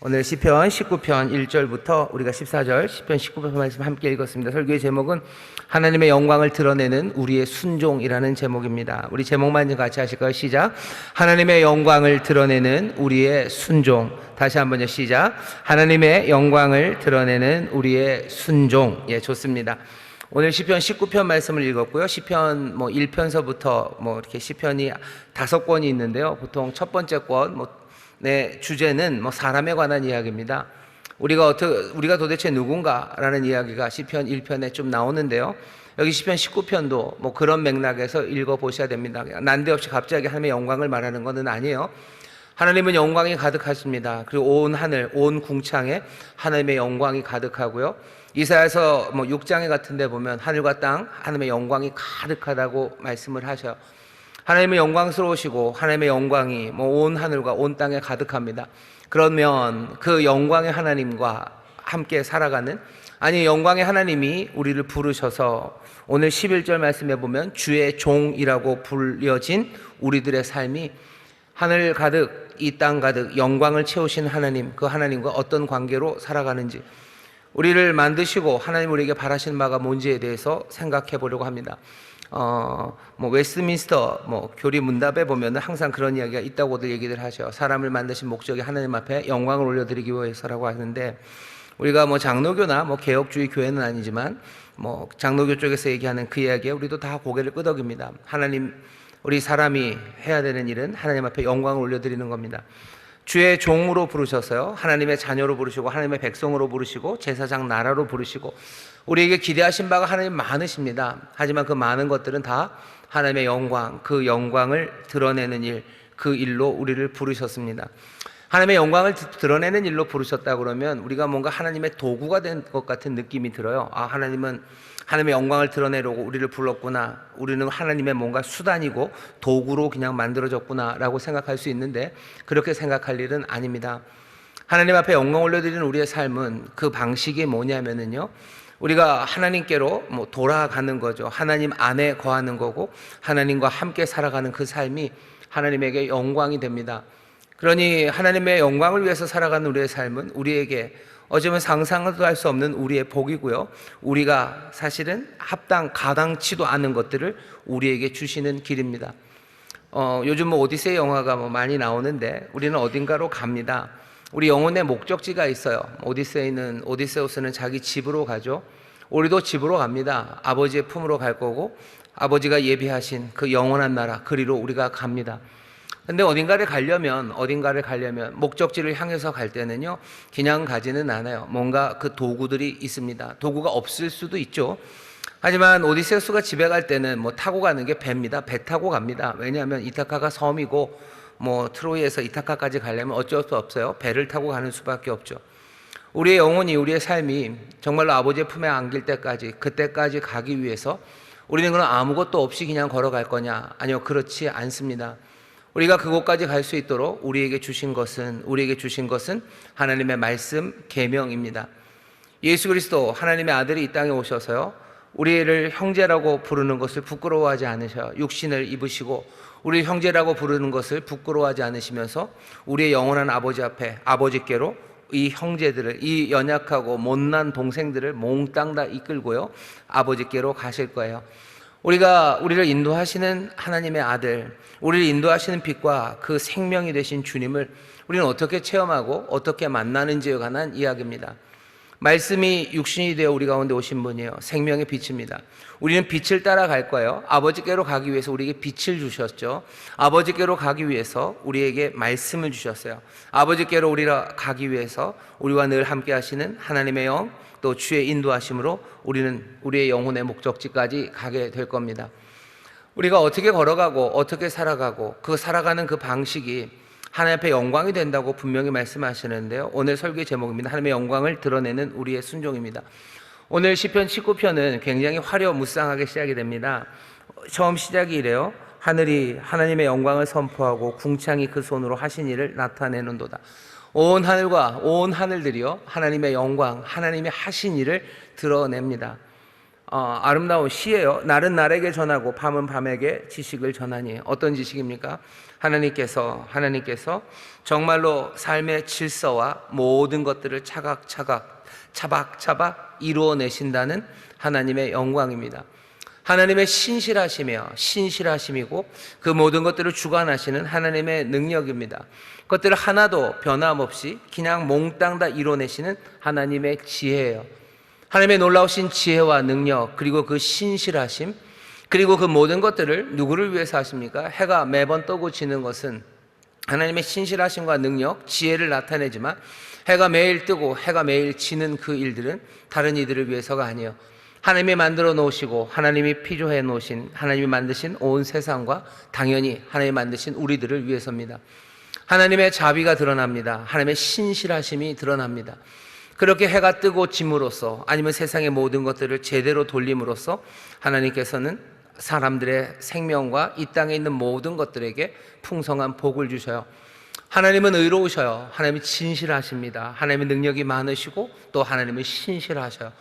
오늘 시편 19편 1절부터 우리가 14절 시편 19편 말씀 함께 읽었습니다. 설교의 제목은 하나님의 영광을 드러내는 우리의 순종이라는 제목입니다. 우리 제목만 같이 하실까요? 시작. 하나님의 영광을 드러내는 우리의 순종. 다시 한번요. 시작. 하나님의 영광을 드러내는 우리의 순종. 예, 좋습니다. 오늘 시편 19편 말씀을 읽었고요. 시편 1편서부터 이렇게 시편이 5권이 있는데요. 보통 첫 번째 권 주제는 사람에 관한 이야기입니다. 우리가 도대체 누군가라는 이야기가 시편 1편에 좀 나오는데요. 여기 시편 19편도 그런 맥락에서 읽어보셔야 됩니다. 난데없이 갑자기 하나님의 영광을 말하는 것은 아니에요. 하나님은 영광이 가득하십니다. 그리고 온 하늘, 온 궁창에 하나님의 영광이 가득하고요. 이사야서 6장에 같은 데 보면 하늘과 땅, 하나님의 영광이 가득하다고 말씀을 하셔요. 하나님은 영광스러우시고 하나님의 영광이 온 하늘과 온 땅에 가득합니다. 그러면 그 영광의 하나님과 함께 살아가는, 영광의 하나님이 우리를 부르셔서 오늘 11절 말씀에 보면 주의 종이라고 불려진 우리들의 삶이 하늘 가득, 이 땅 가득 영광을 채우신 하나님, 그 하나님과 어떤 관계로 살아가는지, 우리를 만드시고 하나님 우리에게 바라시는 바가 뭔지에 대해서 생각해 보려고 합니다. 웨스트민스터 교리 문답에 보면은 항상 그런 이야기가 있다고들 얘기들 하셔. 사람을 만드신 목적이 하나님 앞에 영광을 올려드리기 위해서라고 하는데, 우리가 장로교나 개혁주의 교회는 아니지만 장로교 쪽에서 얘기하는 그 이야기에 우리도 다 고개를 끄덕입니다. 하나님, 우리 사람이 해야 되는 일은 하나님 앞에 영광을 올려드리는 겁니다. 주의 종으로 부르셔서요, 하나님의 자녀로 부르시고 하나님의 백성으로 부르시고 제사장 나라로 부르시고 우리에게 기대하신 바가 하나님 많으십니다. 하지만 그 많은 것들은 다 하나님의 영광, 그 영광을 드러내는 일, 그 일로 우리를 부르셨습니다. 하나님의 영광을 드러내는 일로 부르셨다 그러면 우리가 뭔가 하나님의 도구가 된 것 같은 느낌이 들어요. 하나님은 하나님의 영광을 드러내려고 우리를 불렀구나, 우리는 하나님의 뭔가 수단이고 도구로 그냥 만들어졌구나 라고 생각할 수 있는데, 그렇게 생각할 일은 아닙니다. 하나님 앞에 영광 올려드리는 우리의 삶은 그 방식이 뭐냐면요, 우리가 하나님께로 돌아가는 거죠. 하나님 안에 거하는 거고 하나님과 함께 살아가는 그 삶이 하나님에게 영광이 됩니다. 그러니 하나님의 영광을 위해서 살아가는 우리의 삶은 우리에게 어쩌면 상상도 할 수 없는 우리의 복이고요, 우리가 사실은 가당치도 않은 것들을 우리에게 주시는 길입니다. 요즘 오디세이 영화가 많이 나오는데 우리는 어딘가로 갑니다. 우리 영혼의 목적지가 있어요. 오디세우스는 자기 집으로 가죠. 우리도 집으로 갑니다. 아버지의 품으로 갈 거고 아버지가 예비하신 그 영원한 나라, 그리로 우리가 갑니다. 근데 어딘가를 가려면 목적지를 향해서 갈 때는요, 그냥 가지는 않아요. 뭔가 그 도구들이 있습니다. 도구가 없을 수도 있죠. 하지만 오디세우스가 집에 갈 때는 타고 가는 게 배입니다. 배 타고 갑니다. 왜냐하면 이타카가 섬이고 트로이에서 이타카까지 가려면 어쩔 수 없어요. 배를 타고 가는 수밖에 없죠. 우리의 영혼이, 우리의 삶이 정말로 아버지의 품에 안길 때까지, 그때까지 가기 위해서 우리는 그럼 아무것도 없이 그냥 걸어갈 거냐? 아니요, 그렇지 않습니다. 우리가 그곳까지 갈 수 있도록 우리에게 주신 것은 하나님의 말씀, 계명입니다. 예수 그리스도 하나님의 아들이 이 땅에 오셔서요, 우리를 형제라고 부르는 것을 부끄러워하지 않으셔요. 육신을 입으시고 우리 형제라고 부르는 것을 부끄러워하지 않으시면서 우리의 영원한 아버지 앞에, 아버지께로 이 형제들을, 이 연약하고 못난 동생들을 몽땅 다 이끌고요, 아버지께로 가실 거예요. 우리를 인도하시는 하나님의 아들, 우리를 인도하시는 빛과 그 생명이 되신 주님을 우리는 어떻게 체험하고 어떻게 만나는지에 관한 이야기입니다. 말씀이 육신이 되어 우리 가운데 오신 분이에요. 생명의 빛입니다. 우리는 빛을 따라갈 거예요. 아버지께로 가기 위해서 우리에게 빛을 주셨죠. 아버지께로 가기 위해서 우리에게 말씀을 주셨어요. 아버지께로 우리가 가기 위해서 우리와 늘 함께 하시는 하나님의 영, 또 주의 인도하심으로 우리는 우리의 영혼의 목적지까지 가게 될 겁니다. 우리가 어떻게 걸어가고 어떻게 살아가고 그 살아가는 그 방식이 하나님 앞에 영광이 된다고 분명히 말씀하시는데요, 오늘 설교의 제목입니다. 하나님의 영광을 드러내는 우리의 순종입니다. 오늘 시편 19편은 굉장히 화려무쌍하게 시작이 됩니다. 처음 시작이 이래요. 하늘이 하나님의 영광을 선포하고 궁창이 그 손으로 하신 일을 나타내는도다. 온 하늘과 온 하늘들이요, 하나님의 영광, 하나님의 하신 일을 드러냅니다. 아름다운 시예요. 날은 날에게 전하고 밤은 밤에게 지식을 전하니. 어떤 지식입니까? 하나님께서 정말로 삶의 질서와 모든 것들을 차박차박 이루어내신다는 하나님의 영광입니다. 하나님의 신실하심이고 그 모든 것들을 주관하시는 하나님의 능력입니다. 그것들을 하나도 변함없이 그냥 몽땅 다 이뤄내시는 하나님의 지혜예요. 하나님의 놀라우신 지혜와 능력, 그리고 그 신실하심, 그리고 그 모든 것들을 누구를 위해서 하십니까? 해가 매번 뜨고 지는 것은 하나님의 신실하심과 능력, 지혜를 나타내지만 해가 매일 뜨고 해가 매일 지는 그 일들은 다른 이들을 위해서가 아니에요. 하나님이 만들어 놓으시고 하나님이 피조해 놓으신, 하나님이 만드신 온 세상과 당연히 하나님이 만드신 우리들을 위해서입니다. 하나님의 자비가 드러납니다. 하나님의 신실하심이 드러납니다. 그렇게 해가 뜨고 짐으로써, 아니면 세상의 모든 것들을 제대로 돌림으로써 하나님께서는 사람들의 생명과 이 땅에 있는 모든 것들에게 풍성한 복을 주셔요. 하나님은 의로우셔요. 하나님은 진실하십니다. 하나님의 능력이 많으시고 또 하나님은 신실하셔요.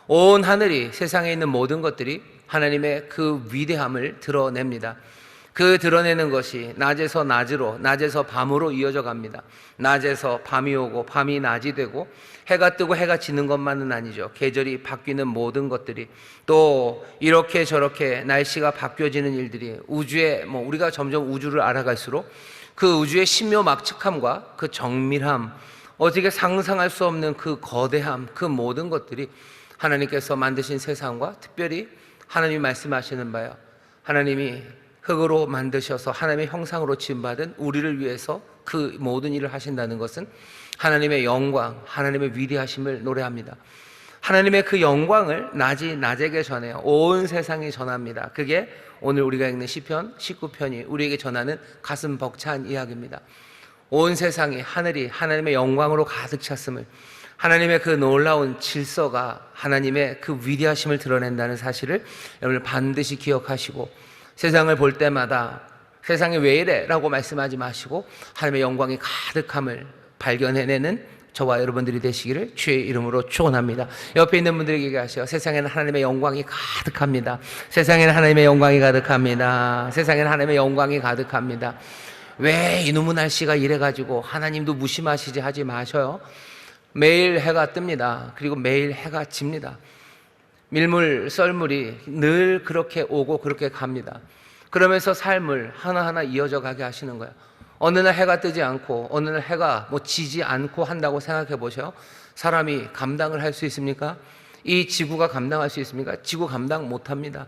온 하늘이, 세상에 있는 모든 것들이 하나님의 그 위대함을 드러냅니다. 그 드러내는 것이 낮에서 낮으로, 낮에서 밤으로 이어져 갑니다. 낮에서 밤이 오고 밤이 낮이 되고 해가 뜨고 해가 지는 것만은 아니죠. 계절이 바뀌는 모든 것들이, 또 이렇게 저렇게 날씨가 바뀌어지는 일들이, 우주에 우리가 점점 우주를 알아갈수록 그 우주의 신묘막측함과 그 정밀함, 어떻게 상상할 수 없는 그 거대함, 그 모든 것들이 하나님께서 만드신 세상과 특별히 하나님이 말씀하시는 바요, 하나님이 흙으로 만드셔서 하나님의 형상으로 지음받은 우리를 위해서 그 모든 일을 하신다는 것은 하나님의 영광, 하나님의 위대하심을 노래합니다. 하나님의 그 영광을 낮에게 전해요. 온 세상이 전합니다. 그게 오늘 우리가 읽는 시편 19편이 우리에게 전하는 가슴 벅찬 이야기입니다. 온 세상이, 하늘이 하나님의 영광으로 가득 찼음을, 하나님의 그 놀라운 질서가 하나님의 그 위대하심을 드러낸다는 사실을 여러분 반드시 기억하시고, 세상을 볼 때마다 세상이 왜 이래? 라고 말씀하지 마시고 하나님의 영광이 가득함을 발견해내는 저와 여러분들이 되시기를 주의 이름으로 축원합니다. 옆에 있는 분들에게 얘기하세요. 세상에는 하나님의 영광이 가득합니다. 세상에는 하나님의 영광이 가득합니다. 세상에는 하나님의 영광이 가득합니다. 왜 이놈의 날씨가 이래가지고 하나님도 무심하시지 하지 마셔요. 매일 해가 뜹니다. 그리고 매일 해가 집니다. 밀물, 썰물이 늘 그렇게 오고 그렇게 갑니다. 그러면서 삶을 하나하나 이어져 가게 하시는 거예요. 어느 날 해가 뜨지 않고 어느 날 해가 지지 않고 한다고 생각해 보세요. 사람이 감당을 할 수 있습니까? 이 지구가 감당할 수 있습니까? 지구 감당 못합니다.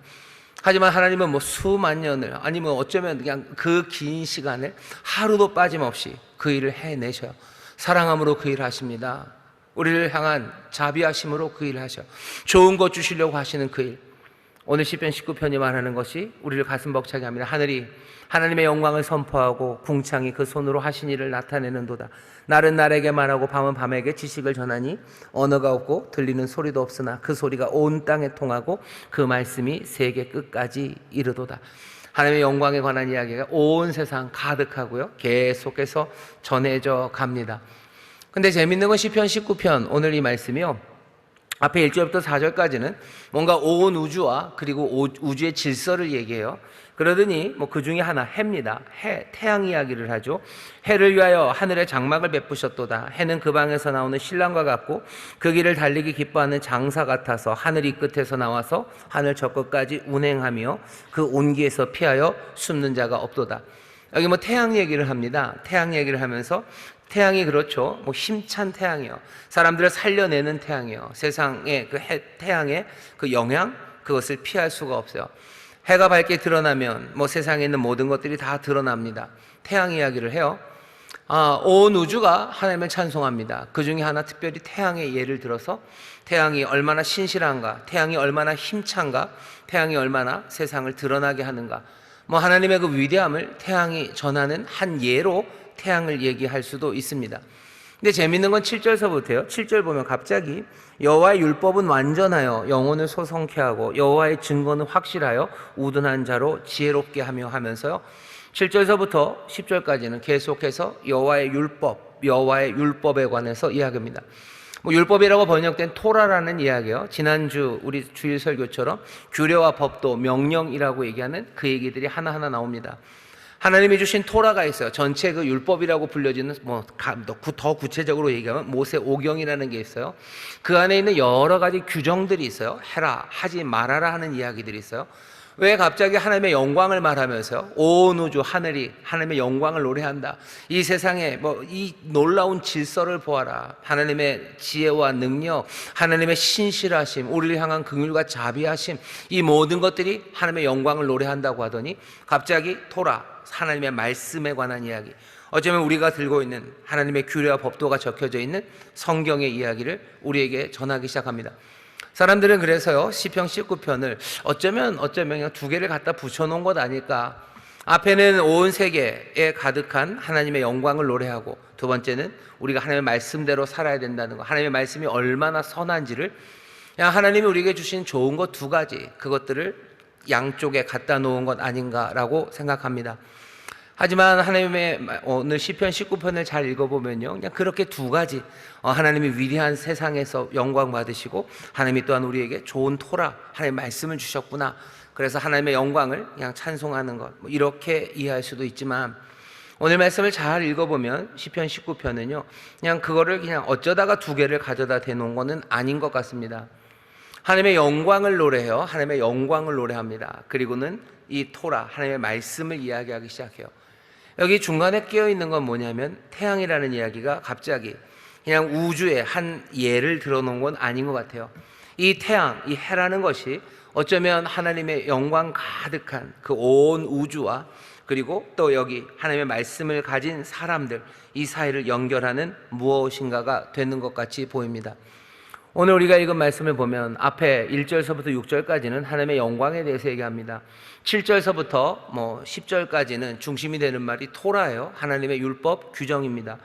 하지만 하나님은 수만 년을, 아니면 어쩌면 그냥 그 긴 시간을 하루도 빠짐없이 그 일을 해내셔요. 사랑함으로 그 일을 하십니다. 우리를 향한 자비하심으로 그 일을 하셔. 좋은 것 주시려고 하시는 그 일. 오늘 시편 19편이 말하는 것이 우리를 가슴 벅차게 합니다. 하늘이 하나님의 영광을 선포하고 궁창이 그 손으로 하신 일을 나타내는도다. 날은 날에게 말하고 밤은 밤에게 지식을 전하니 언어가 없고 들리는 소리도 없으나 그 소리가 온 땅에 통하고 그 말씀이 세계 끝까지 이르도다. 하나님의 영광에 관한 이야기가 온 세상 가득하고요, 계속해서 전해져 갑니다. 근데 재밌는 건 시편 19편 오늘 이 말씀이요, 앞에 1절부터 4절까지는 뭔가 온 우주와 그리고 우주의 질서를 얘기해요. 그러더니 그 중에 하나, 해입니다. 태양 이야기를 하죠. 해를 위하여 하늘의 장막을 베푸셨도다. 해는 그 방에서 나오는 신랑과 같고 그 길을 달리기 기뻐하는 장사 같아서 하늘 이 끝에서 나와서 하늘 저 끝까지 운행하며 그 온기에서 피하여 숨는 자가 없도다. 여기 태양 얘기를 합니다. 태양 얘기를 하면서 태양이 그렇죠. 힘찬 태양이요. 사람들을 살려내는 태양이요. 세상의 태양의 그 영향, 그것을 피할 수가 없어요. 해가 밝게 드러나면 세상에 있는 모든 것들이 다 드러납니다. 태양 이야기를 해요. 온 우주가 하나님을 찬송합니다. 그 중에 하나 특별히 태양의 예를 들어서 태양이 얼마나 신실한가, 태양이 얼마나 힘찬가, 태양이 얼마나 세상을 드러나게 하는가, 하나님의 그 위대함을 태양이 전하는 한 예로 태양을 얘기할 수도 있습니다. 근데 재밌는 건 7절서부터요. 7절 보면 갑자기 여호와의 율법은 완전하여 영혼을 소성케 하고 여호와의 증거는 확실하여 우둔한 자로 지혜롭게 하며 하면서요, 7절서부터 10절까지는 계속해서 여호와의 율법에 관해서 이야기합니다. 뭐 율법이라고 번역된 토라라는 이야기요. 지난주 우리 주일 설교처럼 규례와 법도 명령이라고 얘기하는 그 얘기들이 하나하나 나옵니다. 하나님이 주신 토라가 있어요. 전체 그 율법이라고 불려지는 더 구체적으로 얘기하면 모세 오경이라는 게 있어요. 그 안에 있는 여러 가지 규정들이 있어요. 해라, 하지 말아라 하는 이야기들이 있어요. 왜 갑자기 하나님의 영광을 말하면서요? 온 우주 하늘이 하나님의 영광을 노래한다. 이 세상에 이 놀라운 질서를 보아라. 하나님의 지혜와 능력, 하나님의 신실하심, 우리를 향한 긍휼과 자비하심, 이 모든 것들이 하나님의 영광을 노래한다고 하더니 갑자기 토라, 하나님의 말씀에 관한 이야기, 어쩌면 우리가 들고 있는 하나님의 규례와 법도가 적혀져 있는 성경의 이야기를 우리에게 전하기 시작합니다. 사람들은 그래서요, 시편 19편을 어쩌면 그냥 두 개를 갖다 붙여놓은 것 아닐까. 앞에는 온 세계에 가득한 하나님의 영광을 노래하고, 두 번째는 우리가 하나님의 말씀대로 살아야 된다는 것, 하나님의 말씀이 얼마나 선한지를, 그냥 하나님이 우리에게 주신 좋은 것 두 가지, 그것들을 양쪽에 갖다 놓은 것 아닌가라고 생각합니다. 하지만 하나님의 오늘 시편 19편을 잘 읽어보면요, 그냥 그렇게 두 가지, 하나님이 위대한 세상에서 영광 받으시고 하나님이 또한 우리에게 좋은 토라, 하나님의 말씀을 주셨구나, 그래서 하나님의 영광을 그냥 찬송하는 것, 이렇게 이해할 수도 있지만, 오늘 말씀을 잘 읽어보면 시편 19편은요 그냥 그거를 그냥 어쩌다가 두 개를 가져다 대놓은 것은 아닌 것 같습니다. 하나님의 영광을 노래해요. 하나님의 영광을 노래합니다. 그리고는 이 토라, 하나님의 말씀을 이야기하기 시작해요. 여기 중간에 끼어 있는 건 뭐냐면 태양이라는 이야기가 갑자기 그냥 우주의 한 예를 들어놓은 건 아닌 것 같아요. 이 태양, 이 해라는 것이 어쩌면 하나님의 영광 가득한 그 온 우주와, 그리고 또 여기 하나님의 말씀을 가진 사람들, 이 사이를 연결하는 무엇인가가 되는 것 같이 보입니다. 오늘 우리가 읽은 말씀을 보면 앞에 1절서부터 6절까지는 하나님의 영광에 대해서 얘기합니다. 7절서부터 10절까지는 중심이 되는 말이 토라예요. 하나님의 율법 규정입니다.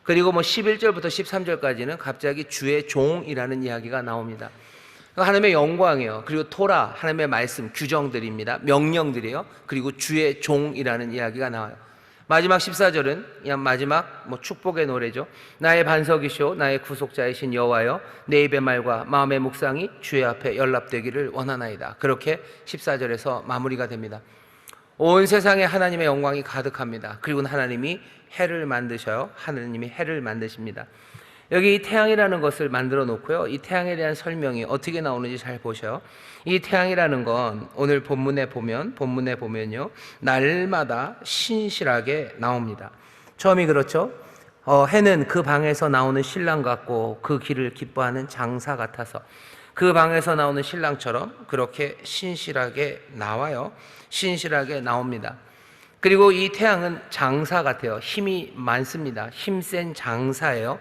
그리고 11절부터 13절까지는 갑자기 주의 종이라는 이야기가 나옵니다. 하나님의 영광이에요. 그리고 토라, 하나님의 말씀 규정들입니다. 명령들이에요. 그리고 주의 종이라는 이야기가 나와요. 마지막 14절은 그냥 마지막 축복의 노래죠. 나의 반석이시오 나의 구속자이신 여호와여, 내 입의 말과 마음의 묵상이 주의 앞에 연락되기를 원하나이다. 그렇게 14절에서 마무리가 됩니다. 온 세상에 하나님의 영광이 가득합니다. 그리고 하나님이 해를 만드셔요. 하나님이 해를 만드십니다. 여기 이 태양이라는 것을 만들어 놓고요, 이 태양에 대한 설명이 어떻게 나오는지 잘 보셔요. 이 태양이라는 건 오늘 본문에 보면요, 날마다 신실하게 나옵니다. 처음이 그렇죠. 해는 그 방에서 나오는 신랑 같고 그 길을 기뻐하는 장사 같아서 그 방에서 나오는 신랑처럼 그렇게 신실하게 나와요. 신실하게 나옵니다. 그리고 이 태양은 장사 같아요. 힘이 많습니다. 힘센 장사예요.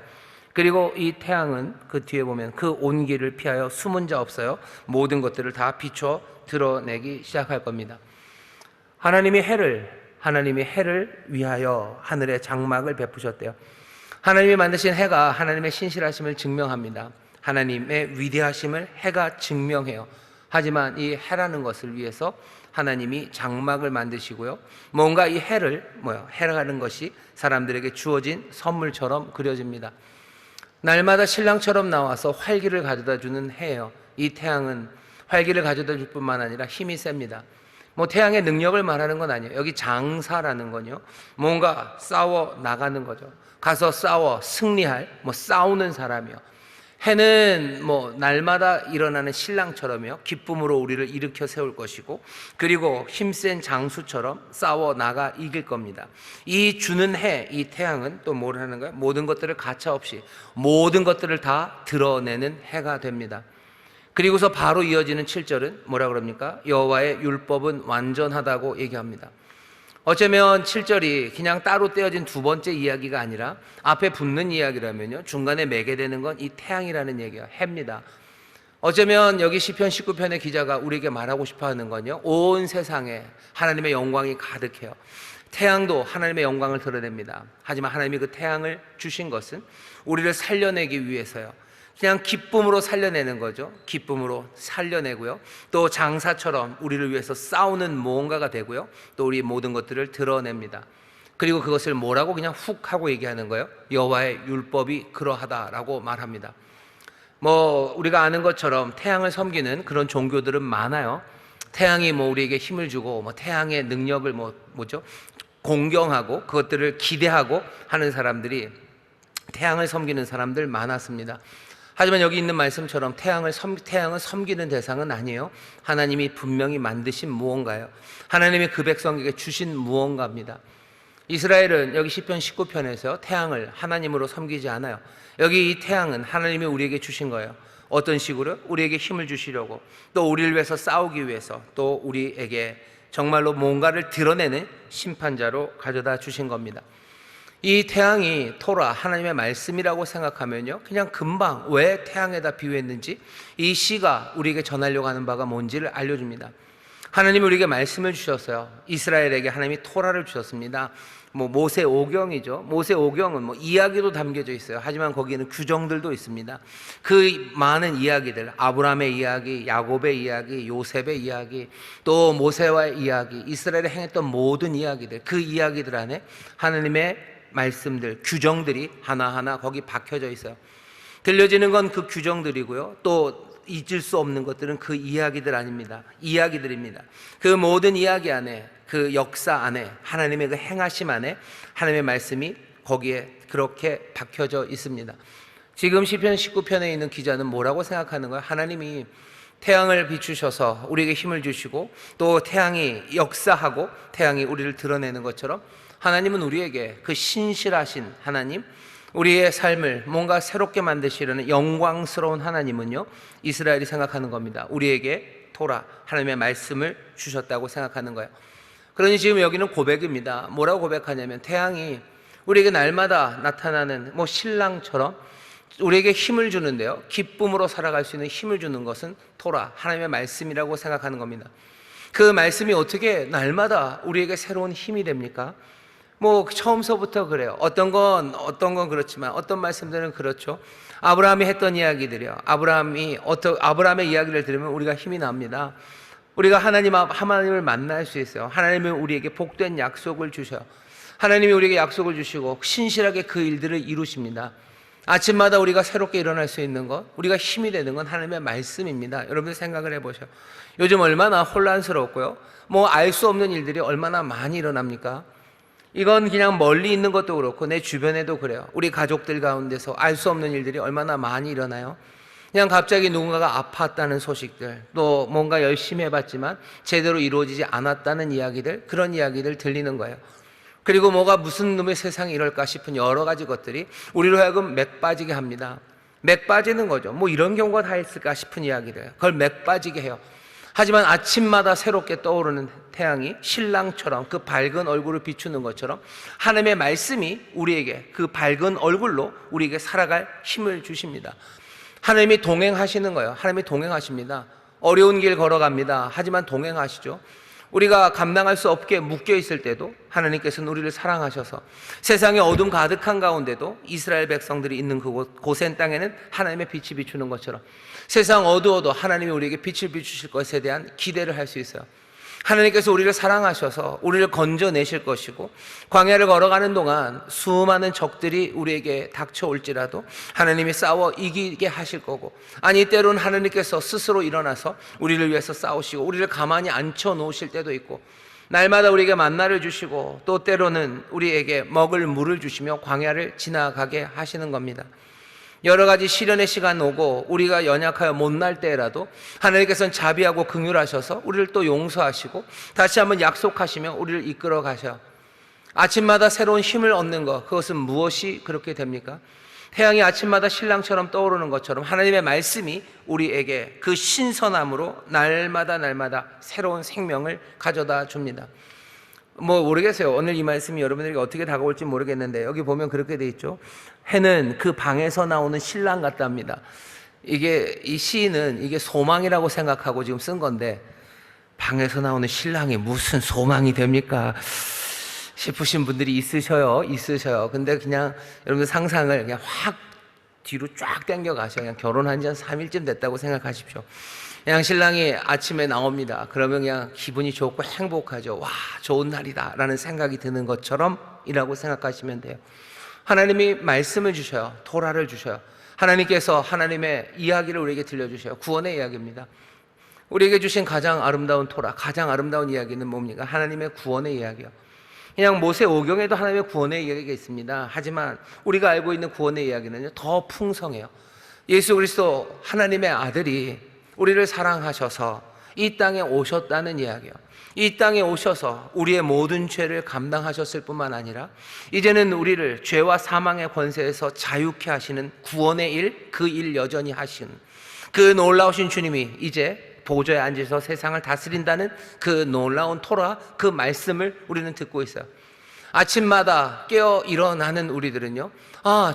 그리고 이 태양은 그 뒤에 보면 그 온기를 피하여 숨은 자 없어요. 모든 것들을 다 비춰 드러내기 시작할 겁니다. 하나님이 해를 위하여 하늘에 장막을 베푸셨대요. 하나님이 만드신 해가 하나님의 신실하심을 증명합니다. 하나님의 위대하심을 해가 증명해요. 하지만 이 해라는 것을 위해서 하나님이 장막을 만드시고요, 뭔가 이 해라는 것이 사람들에게 주어진 선물처럼 그려집니다. 날마다 신랑처럼 나와서 활기를 가져다 주는 해예요. 이 태양은 활기를 가져다 줄 뿐만 아니라 힘이 셉니다. 태양의 능력을 말하는 건 아니에요. 여기 장사라는 건요, 뭔가 싸워 나가는 거죠. 가서 싸워 승리할 싸우는 사람이요. 해는 날마다 일어나는 신랑처럼요, 기쁨으로 우리를 일으켜 세울 것이고, 그리고 힘센 장수처럼 싸워 나가 이길 겁니다. 이 주는 해, 이 태양은 또 뭘 하는 거예요? 모든 것들을 가차없이 모든 것들을 다 드러내는 해가 됩니다. 그리고서 바로 이어지는 7절은 뭐라 그럽니까? 여호와의 율법은 완전하다고 얘기합니다. 어쩌면 7절이 그냥 따로 떼어진 두 번째 이야기가 아니라 앞에 붙는 이야기라면요, 중간에 매게 되는 건 이 태양이라는 얘기가 해입니다. 어쩌면 여기 시편 19편의 기자가 우리에게 말하고 싶어 하는 건요, 온 세상에 하나님의 영광이 가득해요. 태양도 하나님의 영광을 드러냅니다. 하지만 하나님이 그 태양을 주신 것은 우리를 살려내기 위해서요. 그냥 기쁨으로 살려내는 거죠. 기쁨으로 살려내고요, 또 장사처럼 우리를 위해서 싸우는 무언가가 되고요, 또 우리 모든 것들을 드러냅니다. 그리고 그것을 뭐라고 그냥 훅 하고 얘기하는 거예요? 여호와의 율법이 그러하다라고 말합니다. 뭐 우리가 아는 것처럼 태양을 섬기는 그런 종교들은 많아요. 태양이 뭐 우리에게 힘을 주고 뭐 태양의 능력을 뭐죠? 공경하고 그것들을 기대하고 하는 사람들이, 태양을 섬기는 사람들 많았습니다. 하지만 여기 있는 말씀처럼 태양을 섬기는 대상은 아니에요. 하나님이 분명히 만드신 무언가예요. 하나님이 그 백성에게 주신 무언가입니다. 이스라엘은 여기 시편 19편에서 태양을 하나님으로 섬기지 않아요. 여기 이 태양은 하나님이 우리에게 주신 거예요. 어떤 식으로? 우리에게 힘을 주시려고, 또 우리를 위해서 싸우기 위해서, 또 우리에게 정말로 뭔가를 드러내는 심판자로 가져다 주신 겁니다. 이 태양이 토라, 하나님의 말씀이라고 생각하면요, 그냥 금방 왜 태양에다 비유했는지 이 시가 우리에게 전하려고 하는 바가 뭔지를 알려줍니다. 하나님이 우리에게 말씀을 주셨어요. 이스라엘에게 하나님이 토라를 주셨습니다. 모세오경이죠. 모세오경은 이야기도 담겨져 있어요. 하지만 거기에는 규정들도 있습니다. 그 많은 이야기들, 아브라함의 이야기, 야곱의 이야기, 요셉의 이야기, 또 모세와의 이야기, 이스라엘에 행했던 모든 이야기들, 그 이야기들 안에 하나님의 말씀들, 규정들이 하나하나 거기 박혀져 있어요. 들려지는 건 그 규정들이고요, 또 잊을 수 없는 것들은 그 이야기들 아닙니다. 이야기들입니다. 그 모든 이야기 안에, 그 역사 안에, 하나님의 그 행하심 안에 하나님의 말씀이 거기에 그렇게 박혀져 있습니다. 지금 시편 19편에 있는 기자는 뭐라고 생각하는 거예요? 하나님이 태양을 비추셔서 우리에게 힘을 주시고, 또 태양이 역사하고 태양이 우리를 드러내는 것처럼 하나님은 우리에게 그 신실하신 하나님, 우리의 삶을 뭔가 새롭게 만드시려는 영광스러운 하나님은요, 이스라엘이 생각하는 겁니다. 우리에게 토라, 하나님의 말씀을 주셨다고 생각하는 거예요. 그러니 지금 여기는 고백입니다. 뭐라고 고백하냐면, 태양이 우리에게 날마다 나타나는 신랑처럼 우리에게 힘을 주는데요, 기쁨으로 살아갈 수 있는 힘을 주는 것은 토라, 하나님의 말씀이라고 생각하는 겁니다. 그 말씀이 어떻게 날마다 우리에게 새로운 힘이 됩니까? 처음서부터 그래요. 어떤 건 그렇지만 어떤 말씀들은 그렇죠. 아브라함이 했던 이야기들이요, 아브라함의 이야기를 들으면 우리가 힘이 납니다. 우리가 하나님을 만날 수 있어요. 하나님은 우리에게 복된 약속을 주셔요. 하나님이 우리에게 약속을 주시고 신실하게 그 일들을 이루십니다. 아침마다 우리가 새롭게 일어날 수 있는 것, 우리가 힘이 되는 건 하나님의 말씀입니다. 여러분들 생각을 해보셔요. 요즘 얼마나 혼란스럽고요, 알 수 없는 일들이 얼마나 많이 일어납니까? 이건 그냥 멀리 있는 것도 그렇고 내 주변에도 그래요. 우리 가족들 가운데서 알 수 없는 일들이 얼마나 많이 일어나요. 그냥 갑자기 누군가가 아팠다는 소식들, 또 뭔가 열심히 해봤지만 제대로 이루어지지 않았다는 이야기들, 그런 이야기들 들리는 거예요. 그리고 무슨 놈의 세상이 이럴까 싶은 여러 가지 것들이 우리로 하여금 맥 빠지게 합니다. 맥 빠지는 거죠. 이런 경우가 다 있을까 싶은 이야기들, 그걸 맥 빠지게 해요. 하지만 아침마다 새롭게 떠오르는 태양이 신랑처럼 그 밝은 얼굴을 비추는 것처럼 하나님의 말씀이 우리에게 그 밝은 얼굴로 우리에게 살아갈 힘을 주십니다. 하나님이 동행하시는 거예요. 하나님이 동행하십니다. 어려운 길 걸어갑니다. 하지만 동행하시죠. 우리가 감당할 수 없게 묶여 있을 때도 하나님께서는 우리를 사랑하셔서 세상에 어둠 가득한 가운데도 이스라엘 백성들이 있는 그곳 고센 땅에는 하나님의 빛이 비추는 것처럼 세상 어두워도 하나님이 우리에게 빛을 비추실 것에 대한 기대를 할 수 있어요. 하나님께서 우리를 사랑하셔서 우리를 건져내실 것이고, 광야를 걸어가는 동안 수많은 적들이 우리에게 닥쳐올지라도 하나님이 싸워 이기게 하실 거고, 아니 때로는 하나님께서 스스로 일어나서 우리를 위해서 싸우시고 우리를 가만히 앉혀놓으실 때도 있고, 날마다 우리에게 만나를 주시고 또 때로는 우리에게 먹을 물을 주시며 광야를 지나가게 하시는 겁니다. 여러 가지 시련의 시간 오고 우리가 연약하여 못날 때라도 하나님께서는 자비하고 긍휼하셔서 우리를 또 용서하시고 다시 한번 약속하시며 우리를 이끌어 가셔. 아침마다 새로운 힘을 얻는 것, 그것은 무엇이 그렇게 됩니까? 태양이 아침마다 신랑처럼 떠오르는 것처럼 하나님의 말씀이 우리에게 그 신선함으로 날마다 새로운 생명을 가져다 줍니다. 모르겠어요. 오늘 이 말씀이 여러분들에게 어떻게 다가올지 모르겠는데, 여기 보면 그렇게 돼 있죠. 해는 그 방에서 나오는 신랑 같답니다. 이 시인은 이게 소망이라고 생각하고 지금 쓴 건데, 방에서 나오는 신랑이 무슨 소망이 됩니까 싶으신 분들이 있으셔요. 근데 그냥 여러분들 상상을 그냥 확 뒤로 쫙 당겨 가셔. 그냥 결혼한 지 한 3일쯤 됐다고 생각하십시오. 그냥 신랑이 아침에 나옵니다. 그러면 그냥 기분이 좋고 행복하죠. 와, 좋은 날이다 라는 생각이 드는 것처럼 소망이라고 생각하시면 돼요. 하나님이 말씀을 주셔요. 토라를 주셔요. 하나님께서 하나님의 이야기를 우리에게 들려주셔요. 구원의 이야기입니다. 우리에게 주신 가장 아름다운 토라, 가장 아름다운 이야기는 뭡니까? 하나님의 구원의 이야기요. 그냥 모세오경에도 하나님의 구원의 이야기가 있습니다. 하지만 우리가 알고 있는 구원의 이야기는 더 풍성해요. 예수 그리스도 하나님의 아들이 우리를 사랑하셔서 이 땅에 오셨다는 이야기요. 이 땅에 오셔서 우리의 모든 죄를 감당하셨을 뿐만 아니라 이제는 우리를 죄와 사망의 권세에서 자유케 하시는 구원의 일, 그 일 여전히 하시는 그 놀라우신 주님이 이제 보좌에 앉아서 세상을 다스린다는 그 놀라운 토라, 그 말씀을 우리는 듣고 있어요. 아침마다 깨어 일어나는 우리들은요,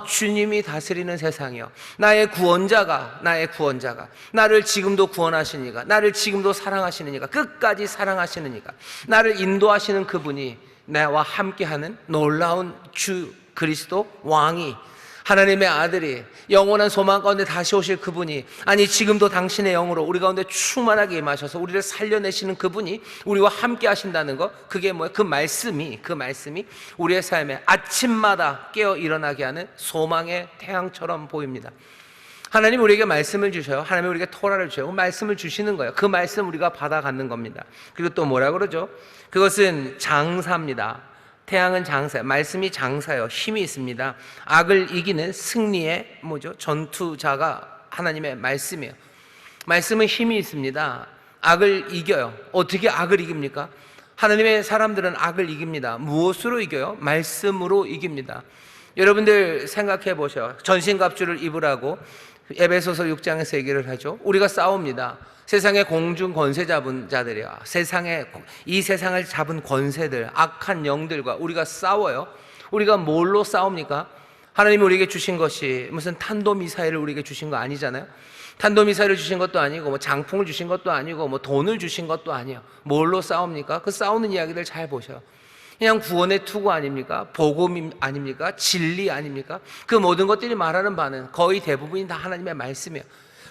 주님이 다스리는 세상이요, 나의 구원자가 나를 지금도 구원하시니까, 나를 지금도 사랑하시느니까, 끝까지 사랑하시느니까, 나를 인도하시는 그분이 나와 함께하는 놀라운 주 그리스도 왕이, 하나님의 아들이, 영원한 소망 가운데 다시 오실 그분이, 아니 지금도 당신의 영으로 우리 가운데 충만하게 임하셔서 우리를 살려내시는 그분이 우리와 함께 하신다는 것, 그게 뭐예요? 그 말씀이 우리의 삶에 아침마다 깨어 일어나게 하는 소망의 태양처럼 보입니다. 하나님 우리에게 말씀을 주셔요. 하나님 우리에게 토라를 주셔요. 말씀을 주시는 거예요. 그 말씀 우리가 받아 갖는 겁니다. 그리고 또 뭐라 그러죠? 그것은 장사입니다. 태양은 장사예요. 말씀이 장사예요. 힘이 있습니다. 악을 이기는 승리의 전투자가 하나님의 말씀이에요. 말씀은 힘이 있습니다. 악을 이겨요. 어떻게 악을 이깁니까? 하나님의 사람들은 악을 이깁니다. 무엇으로 이겨요? 말씀으로 이깁니다. 여러분들 생각해 보셔요. 전신갑주를 입으라고 에베소서 6장에서 얘기를 하죠. 우리가 싸웁니다. 세상의 공중 권세 잡은 자들이야. 이 세상을 잡은 권세들, 악한 영들과 우리가 싸워요. 우리가 뭘로 싸웁니까? 하나님이 우리에게 주신 것이 무슨 탄도미사일을 우리에게 주신 거 아니잖아요. 탄도미사일을 주신 것도 아니고 장풍을 주신 것도 아니고 돈을 주신 것도 아니에요. 뭘로 싸웁니까? 그 싸우는 이야기들 잘 보셔요. 그냥 구원의 투구 아닙니까? 복음 아닙니까? 진리 아닙니까? 그 모든 것들이 말하는 바는 거의 대부분이 다 하나님의 말씀이에요.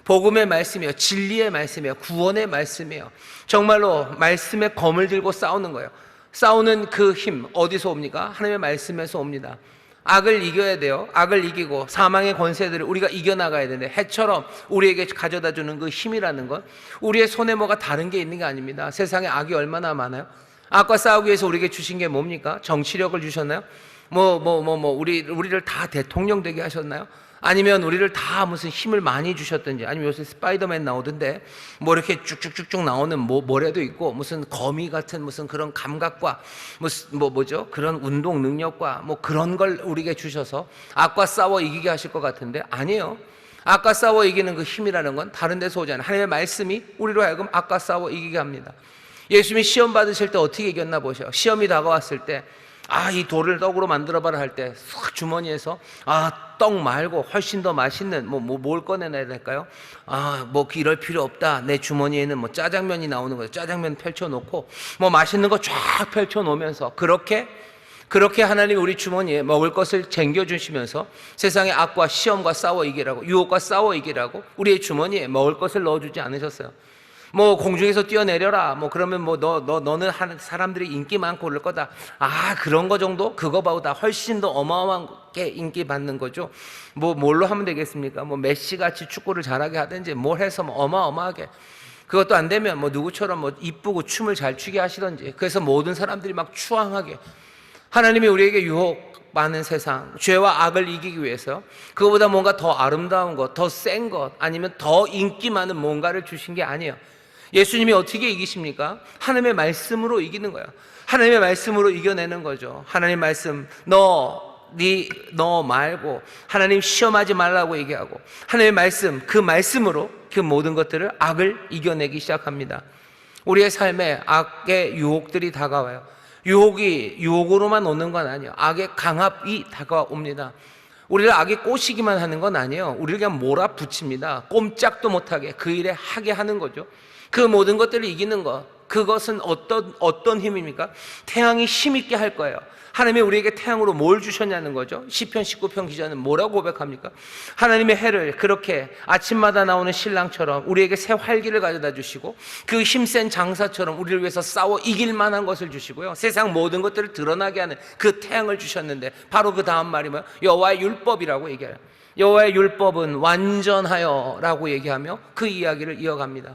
복음의 말씀이에요. 진리의 말씀이에요. 구원의 말씀이에요. 정말로 말씀의 검을 들고 싸우는 거예요. 싸우는 그 힘 어디서 옵니까? 하나님의 말씀에서 옵니다. 악을 이겨야 돼요. 악을 이기고 사망의 권세들을 우리가 이겨나가야 되는데, 해처럼 우리에게 가져다 주는 그 힘이라는 건 우리의 손에 뭐가 다른 게 있는 게 아닙니다. 세상에 악이 얼마나 많아요. 악과 싸우기 위해서 우리에게 주신 게 뭡니까? 정치력을 주셨나요? 우리를 다 대통령 되게 하셨나요? 아니면 우리를 다 무슨 힘을 많이 주셨든지, 아니면 요새 스파이더맨 나오던데 이렇게 쭉쭉쭉쭉 나오는 모래도 있고 무슨 거미 같은 무슨 그런 감각과 그런 운동 능력과 그런 걸 우리에게 주셔서 악과 싸워 이기게 하실 것 같은데, 아니에요. 악과 싸워 이기는 그 힘이라는 건 다른 데서 오지 않아요. 하나님의 말씀이 우리로 하여금 악과 싸워 이기게 합니다. 예수님이 시험 받으실 때 어떻게 이겼나 보셔요. 시험이 다가왔을 때 이 돌을 떡으로 만들어봐라 할 때 싹 주머니에서 떡 말고 훨씬 더 맛있는 뭘 꺼내놔야 될까요? 이럴 필요 없다. 내 주머니에는 짜장면이 나오는 거예요. 짜장면 펼쳐놓고 맛있는 거 쫙 펼쳐놓으면서 그렇게 하나님이 우리 주머니에 먹을 것을 챙겨주시면서 세상의 악과 시험과 싸워 이기라고, 유혹과 싸워 이기라고 우리의 주머니에 먹을 것을 넣어주지 않으셨어요. 공중에서 뛰어내려라. 그러면 너는 사람들이 인기 많고 그럴 거다. 그런 거 정도? 그거보다 훨씬 더 어마어마하게 인기 받는 거죠. 뭘로 하면 되겠습니까? 메시 같이 축구를 잘하게 하든지 뭘 해서 어마어마하게. 그것도 안 되면 누구처럼 이쁘고 춤을 잘 추게 하시든지. 그래서 모든 사람들이 막 추앙하게. 하나님이 우리에게 유혹 많은 세상, 죄와 악을 이기기 위해서 그거보다 뭔가 더 아름다운 것, 더 센 것, 아니면 더 인기 많은 뭔가를 주신 게 아니에요. 예수님이 어떻게 이기십니까? 하나님의 말씀으로 이기는 거예요. 하나님의 말씀으로 이겨내는 거죠. 하나님 말씀, 너 말고 하나님 시험하지 말라고 얘기하고, 하나님의 말씀, 그 말씀으로 그 모든 것들을, 악을 이겨내기 시작합니다. 우리의 삶에 악의 유혹들이 다가와요. 유혹이 유혹으로만 오는 건 아니에요. 악의 강압이 다가옵니다. 우리를 악에 꼬시기만 하는 건 아니에요. 우리를 그냥 몰아붙입니다. 꼼짝도 못하게 그 일에 하게 하는 거죠. 그 모든 것들을 이기는 것, 그것은 어떤 힘입니까? 태양이 힘있게 할 거예요. 하나님이 우리에게 태양으로 뭘 주셨냐는 거죠. 시편 19편 기자는 뭐라고 고백합니까? 하나님의 해를 그렇게 아침마다 나오는 신랑처럼 우리에게 새 활기를 가져다 주시고, 그 힘센 장사처럼 우리를 위해서 싸워 이길 만한 것을 주시고요, 세상 모든 것들을 드러나게 하는 그 태양을 주셨는데, 바로 그 다음 말이 뭐예요? 여호와의 율법이라고 얘기해요. 여호와의 율법은 완전하여 라고 얘기하며 그 이야기를 이어갑니다.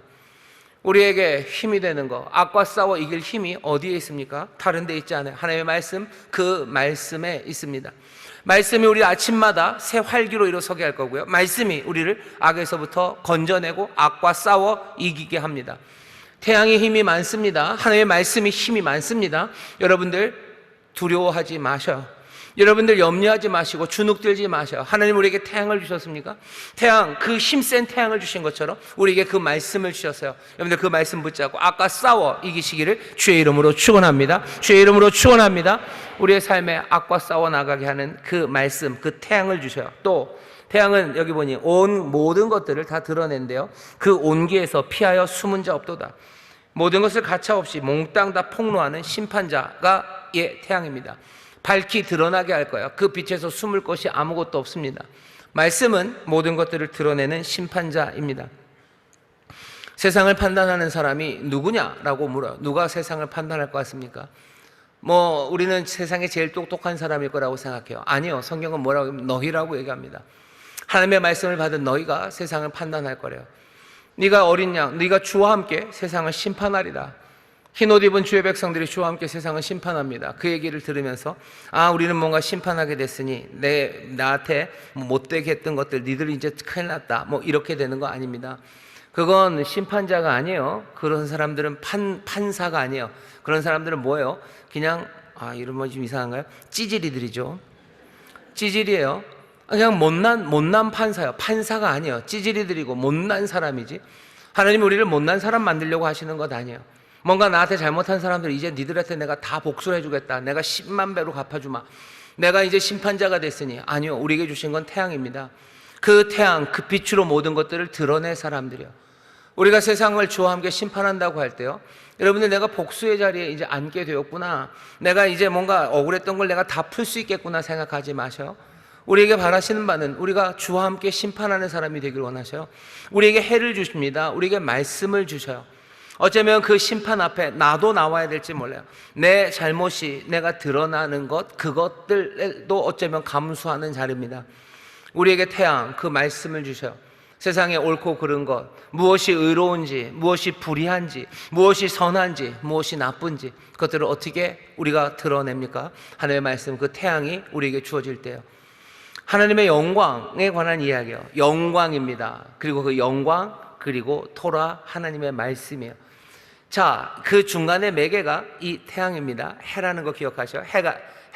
우리에게 힘이 되는 거, 악과 싸워 이길 힘이 어디에 있습니까? 다른 데 있지 않아요. 하나님의 말씀, 그 말씀에 있습니다. 말씀이 우리 아침마다 새 활기로 일어서게 할 거고요, 말씀이 우리를 악에서부터 건져내고 악과 싸워 이기게 합니다. 태양의 힘이 많습니다. 하나님의 말씀이 힘이 많습니다. 여러분들 두려워하지 마셔요. 여러분들 염려하지 마시고 주눅들지 마셔요. 하나님 우리에게 태양을 주셨습니까? 태양, 그 힘센 태양을 주신 것처럼 우리에게 그 말씀을 주셨어요. 여러분들 그 말씀 붙잡고 악과 싸워 이기시기를 주의 이름으로 축원합니다. 주의 이름으로 축원합니다. 우리의 삶에 악과 싸워 나가게 하는 그 말씀, 그 태양을 주셔요. 또 태양은 여기 보니 온 모든 것들을 다 드러낸대요. 그 온기에서 피하여 숨은 자 없도다. 모든 것을 가차없이 몽땅 다 폭로하는 심판자가 태양입니다. 밝히 드러나게 할 거예요. 그 빛에서 숨을 것이 아무것도 없습니다. 말씀은 모든 것들을 드러내는 심판자입니다. 세상을 판단하는 사람이 누구냐라고 물어요. 누가 세상을 판단할 것 같습니까? 우리는 세상에 제일 똑똑한 사람일 거라고 생각해요. 아니요, 성경은 뭐라고 너희라고 얘기합니다. 하나님의 말씀을 받은 너희가 세상을 판단할 거래요. 네가 어린 양, 네가 주와 함께 세상을 심판하리라. 흰옷 입은 주의 백성들이 주와 함께 세상을 심판합니다. 그 얘기를 들으면서 우리는 뭔가 심판하게 됐으니 나한테 못되게 했던 것들 니들이 이제 큰일 났다, 이렇게 되는 거 아닙니다. 그건 심판자가 아니에요. 그런 사람들은 판사가 아니에요. 그런 사람들은 뭐예요? 그냥 이러면 좀 이상한가요? 찌질이들이죠. 찌질이에요. 그냥 못난 판사예요. 판사가 아니에요. 찌질이들이고 못난 사람이지. 하나님이 우리를 못난 사람 만들려고 하시는 것 아니에요. 뭔가 나한테 잘못한 사람들 이제 니들한테 내가 다 복수를 해주겠다, 내가 10만 배로 갚아주마, 내가 이제 심판자가 됐으니. 아니요, 우리에게 주신 건 태양입니다. 그 태양, 그 빛으로 모든 것들을 드러낼 사람들이요. 우리가 세상을 주와 함께 심판한다고 할 때요, 여러분들 내가 복수의 자리에 이제 앉게 되었구나, 내가 이제 뭔가 억울했던 걸 내가 다 풀 수 있겠구나 생각하지 마셔요. 우리에게 바라시는 바는 우리가 주와 함께 심판하는 사람이 되길 원하셔요. 우리에게 해를 주십니다. 우리에게 말씀을 주셔요. 어쩌면 그 심판 앞에 나도 나와야 될지 몰라요. 내 잘못이 내가 드러나는 것, 그것들도 어쩌면 감수하는 자리입니다. 우리에게 태양, 그 말씀을 주셔요. 세상에 옳고 그른 것, 무엇이 의로운지, 무엇이 불의한지, 무엇이 선한지, 무엇이 나쁜지, 그것들을 어떻게 우리가 드러냅니까? 하나님의 말씀, 그 태양이 우리에게 주어질 때요. 하나님의 영광에 관한 이야기요, 영광입니다. 그리고 그 영광, 그리고 토라, 하나님의 말씀이에요. 자, 그 중간의 매개가 이 태양입니다. 해라는 거 기억하셔요.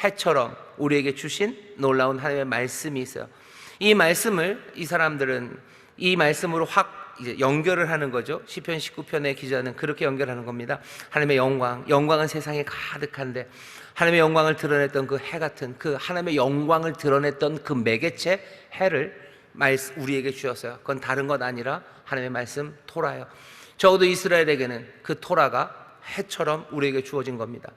해처럼 우리에게 주신 놀라운 하나님의 말씀이 있어요. 이 말씀을 이 사람들은 이 말씀으로 확 이제 연결을 하는 거죠. 시편 19편의 기자는 그렇게 연결하는 겁니다. 하나님의 영광은 세상에 가득한데, 하나님의 영광을 드러냈던 그 해 같은, 그 하나님의 영광을 드러냈던 그 매개체 해를 우리에게 주셨어요. 그건 다른 것 아니라 하나님의 말씀 토라예요. 적어도 이스라엘에게는 그 토라가 해처럼 우리에게 주어진 겁니다.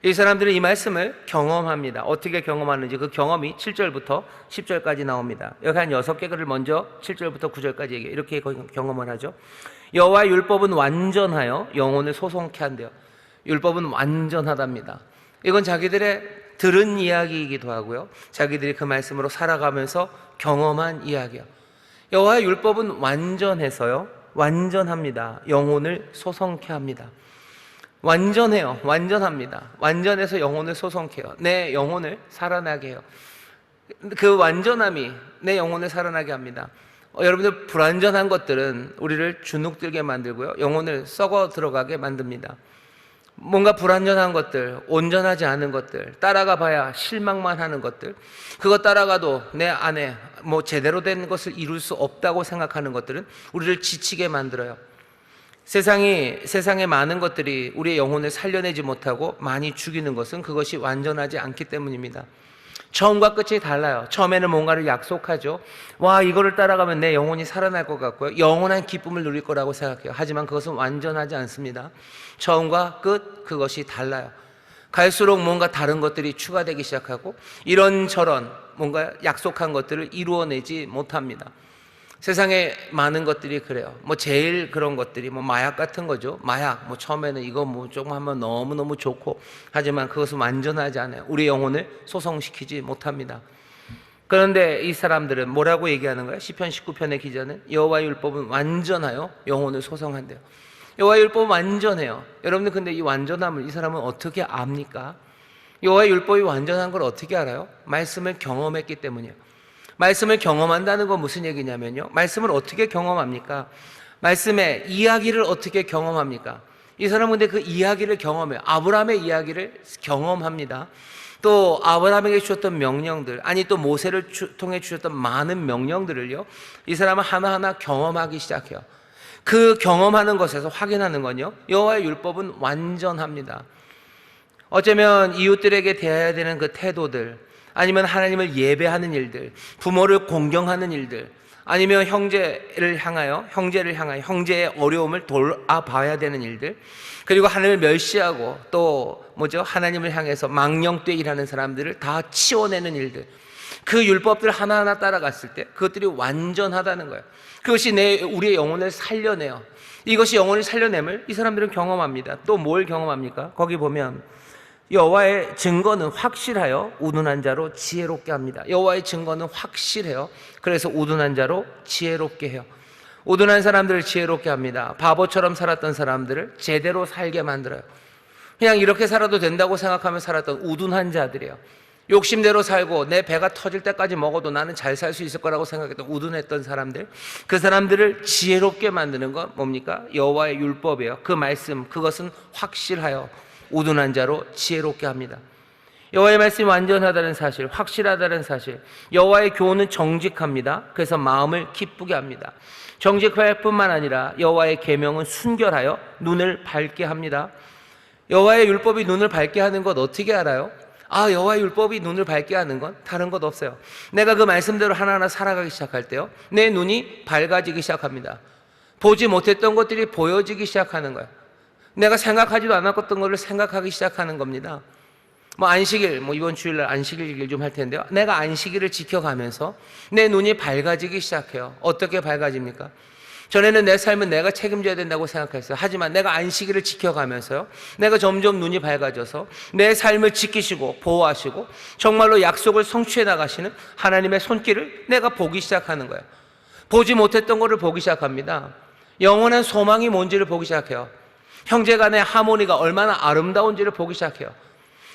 이 사람들은 이 말씀을 경험합니다. 어떻게 경험하는지 그 경험이 7절부터 10절까지 나옵니다. 여기 한 6개를 먼저 7절부터 9절까지 얘기해요. 이렇게 경험을 하죠. 여호와의 율법은 완전하여 영혼을 소송케 한대요. 율법은 완전하답니다. 이건 자기들의 들은 이야기이기도 하고요, 자기들이 그 말씀으로 살아가면서 경험한 이야기예요. 여호와의 율법은 완전해서요, 완전합니다. 영혼을 소성케 합니다. 완전해요. 완전합니다. 완전해서 영혼을 소성케 해요. 내 영혼을 살아나게 해요. 그 완전함이 내 영혼을 살아나게 합니다. 여러분들 불완전한 것들은 우리를 주눅들게 만들고요, 영혼을 썩어 들어가게 만듭니다. 뭔가 불완전한 것들, 온전하지 않은 것들, 따라가 봐야 실망만 하는 것들, 그거 따라가도 내 안에 제대로 된 것을 이룰 수 없다고 생각하는 것들은 우리를 지치게 만들어요. 세상에 많은 것들이 우리의 영혼을 살려내지 못하고 많이 죽이는 것은 그것이 완전하지 않기 때문입니다. 처음과 끝이 달라요. 처음에는 뭔가를 약속하죠. 이거를 따라가면 내 영혼이 살아날 것 같고요, 영원한 기쁨을 누릴 거라고 생각해요. 하지만 그것은 완전하지 않습니다. 처음과 끝, 그것이 달라요. 갈수록 뭔가 다른 것들이 추가되기 시작하고 이런저런 뭔가 약속한 것들을 이루어내지 못합니다. 세상에 많은 것들이 그래요. 뭐 제일 그런 것들이 뭐 마약 같은 거죠. 마약 뭐 처음에는 이거 뭐 조금 하면 너무너무 좋고, 하지만 그것은 완전하지 않아요. 우리 영혼을 소성시키지 못합니다. 그런데 이 사람들은 뭐라고 얘기하는 거예요? 시편 19편의 기자는 여호와의 율법은 완전하여 영혼을 소성한대요. 여호와의 율법은 완전해요. 여러분들, 근데 이 완전함을 이 사람은 어떻게 압니까? 여호와의 율법이 완전한 걸 어떻게 알아요? 말씀을 경험했기 때문이에요. 말씀을 경험한다는 건 무슨 얘기냐면요, 말씀을 어떻게 경험합니까? 말씀의 이야기를 어떻게 경험합니까? 이 사람은 근데 그 이야기를 경험해요. 아브라함의 이야기를 경험합니다. 또 아브라함에게 주셨던 명령들, 아니 또 모세를 통해 주셨던 많은 명령들을요, 이 사람은 하나하나 경험하기 시작해요. 그 경험하는 것에서 확인하는 건요, 여호와의 율법은 완전합니다. 어쩌면 이웃들에게 대해야 되는 그 태도들, 아니면 하나님을 예배하는 일들, 부모를 공경하는 일들, 아니면 형제를 향하여 형제의 어려움을 돌아봐야 되는 일들, 그리고 하나님을 멸시하고 또 하나님을 향해서 망령되이 일하는 사람들을 다 치워내는 일들, 그 율법들 하나하나 따라갔을 때 그것들이 완전하다는 거예요. 그것이 우리의 영혼을 살려내요. 이것이 영혼을 살려냄을 이 사람들은 경험합니다. 또 뭘 경험합니까? 거기 보면 여호와의 증거는 확실하여 우둔한 자로 지혜롭게 합니다. 여호와의 증거는 확실해요. 그래서 우둔한 자로 지혜롭게 해요. 우둔한 사람들을 지혜롭게 합니다. 바보처럼 살았던 사람들을 제대로 살게 만들어요. 그냥 이렇게 살아도 된다고 생각하며 살았던 우둔한 자들이에요. 욕심대로 살고 내 배가 터질 때까지 먹어도 나는 잘 살 수 있을 거라고 생각했던 우둔했던 사람들, 그 사람들을 지혜롭게 만드는 건 뭡니까? 여호와의 율법이에요. 그 말씀, 그것은 확실하여 우둔한 자로 지혜롭게 합니다. 여호와의 말씀이 완전하다는 사실, 확실하다는 사실, 여호와의 교훈은 정직합니다. 그래서 마음을 기쁘게 합니다. 정직할 뿐만 아니라 여호와의 계명은 순결하여 눈을 밝게 합니다. 여호와의 율법이 눈을 밝게 하는 것 어떻게 알아요? 여호와의 율법이 눈을 밝게 하는 건 다른 것 없어요. 내가 그 말씀대로 하나하나 살아가기 시작할 때요, 내 눈이 밝아지기 시작합니다. 보지 못했던 것들이 보여지기 시작하는 거예요. 내가 생각하지도 않았던 것을 생각하기 시작하는 겁니다. 안식일, 이번 주일날 안식일 얘기를 좀 할 텐데요, 내가 안식일을 지켜가면서 내 눈이 밝아지기 시작해요. 어떻게 밝아집니까? 전에는 내 삶은 내가 책임져야 된다고 생각했어요. 하지만 내가 안식일을 지켜가면서요, 내가 점점 눈이 밝아져서 내 삶을 지키시고 보호하시고 정말로 약속을 성취해 나가시는 하나님의 손길을 내가 보기 시작하는 거예요. 보지 못했던 것을 보기 시작합니다. 영원한 소망이 뭔지를 보기 시작해요. 형제간의 하모니가 얼마나 아름다운지를 보기 시작해요.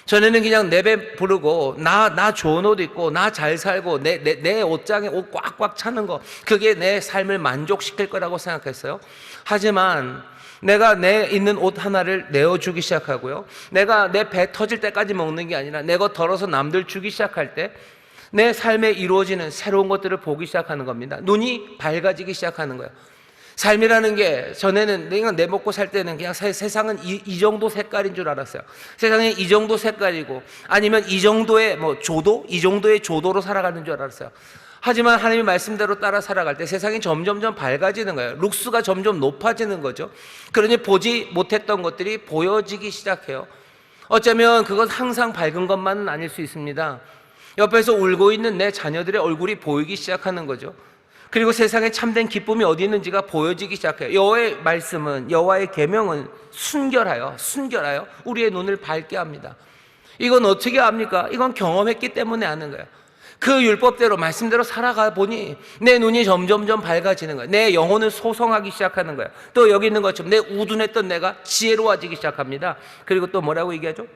전에는 그냥 내 배 부르고 나 좋은 옷 입고 나 잘 살고 내 옷장에 옷 꽉꽉 차는 거, 그게 내 삶을 만족시킬 거라고 생각했어요. 하지만 내가 내 있는 옷 하나를 내어주기 시작하고요, 내가 내 배 터질 때까지 먹는 게 아니라 내가 덜어서 남들 주기 시작할 때 내 삶에 이루어지는 새로운 것들을 보기 시작하는 겁니다. 눈이 밝아지기 시작하는 거예요. 삶이라는 게, 전에는 내가 내 먹고 살 때는 그냥 세상은 이 정도 색깔인 줄 알았어요. 세상이 이 정도 색깔이고, 아니면 이 정도의 조도? 이 정도의 조도로 살아가는 줄 알았어요. 하지만 하나님의 말씀대로 따라 살아갈 때 세상이 점점점 밝아지는 거예요. 룩스가 점점 높아지는 거죠. 그러니 보지 못했던 것들이 보여지기 시작해요. 어쩌면 그건 항상 밝은 것만은 아닐 수 있습니다. 옆에서 울고 있는 내 자녀들의 얼굴이 보이기 시작하는 거죠. 그리고 세상에 참된 기쁨이 어디 있는지가 보여지기 시작해요. 여호와의 말씀은, 여호와의 계명은 순결하여 우리의 눈을 밝게 합니다. 이건 어떻게 압니까? 이건 경험했기 때문에 아는 거예요. 그 율법대로, 말씀대로 살아가 보니 내 눈이 점점점 밝아지는 거예요. 내 영혼을 소성하기 시작하는 거예요. 또 여기 있는 것처럼 내 우둔했던 내가 지혜로워지기 시작합니다. 그리고 또 뭐라고 얘기하죠?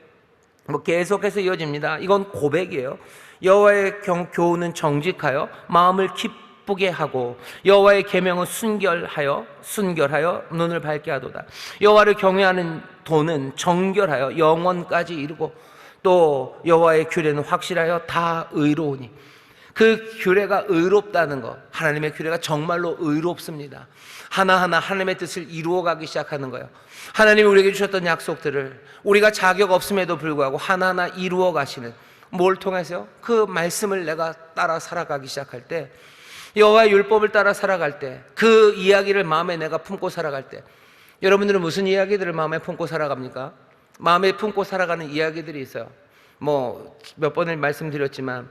계속해서 이어집니다. 이건 고백이에요. 여호와의 교훈은 정직하여 마음을 기쁘게 하고 여호와의 계명은 순결하여 눈을 밝게 하도다. 여호와를 경외하는 도는 정결하여 영원까지 이르고 또 여호와의 규례는 확실하여 다 의로우니. 그 규례가 의롭다는 것, 하나님의 규례가 정말로 의롭습니다. 하나하나 하나님의 뜻을 이루어가기 시작하는 거예요. 하나님이 우리에게 주셨던 약속들을 우리가 자격 없음에도 불구하고 하나하나 이루어 가시는, 뭘 통해서요? 그 말씀을 내가 따라 살아가기 시작할 때, 여호와의 율법을 따라 살아갈 때, 그 이야기를 마음에 내가 품고 살아갈 때, 여러분들은 무슨 이야기들을 마음에 품고 살아갑니까? 마음에 품고 살아가는 이야기들이 있어요. 뭐 몇 번을 말씀드렸지만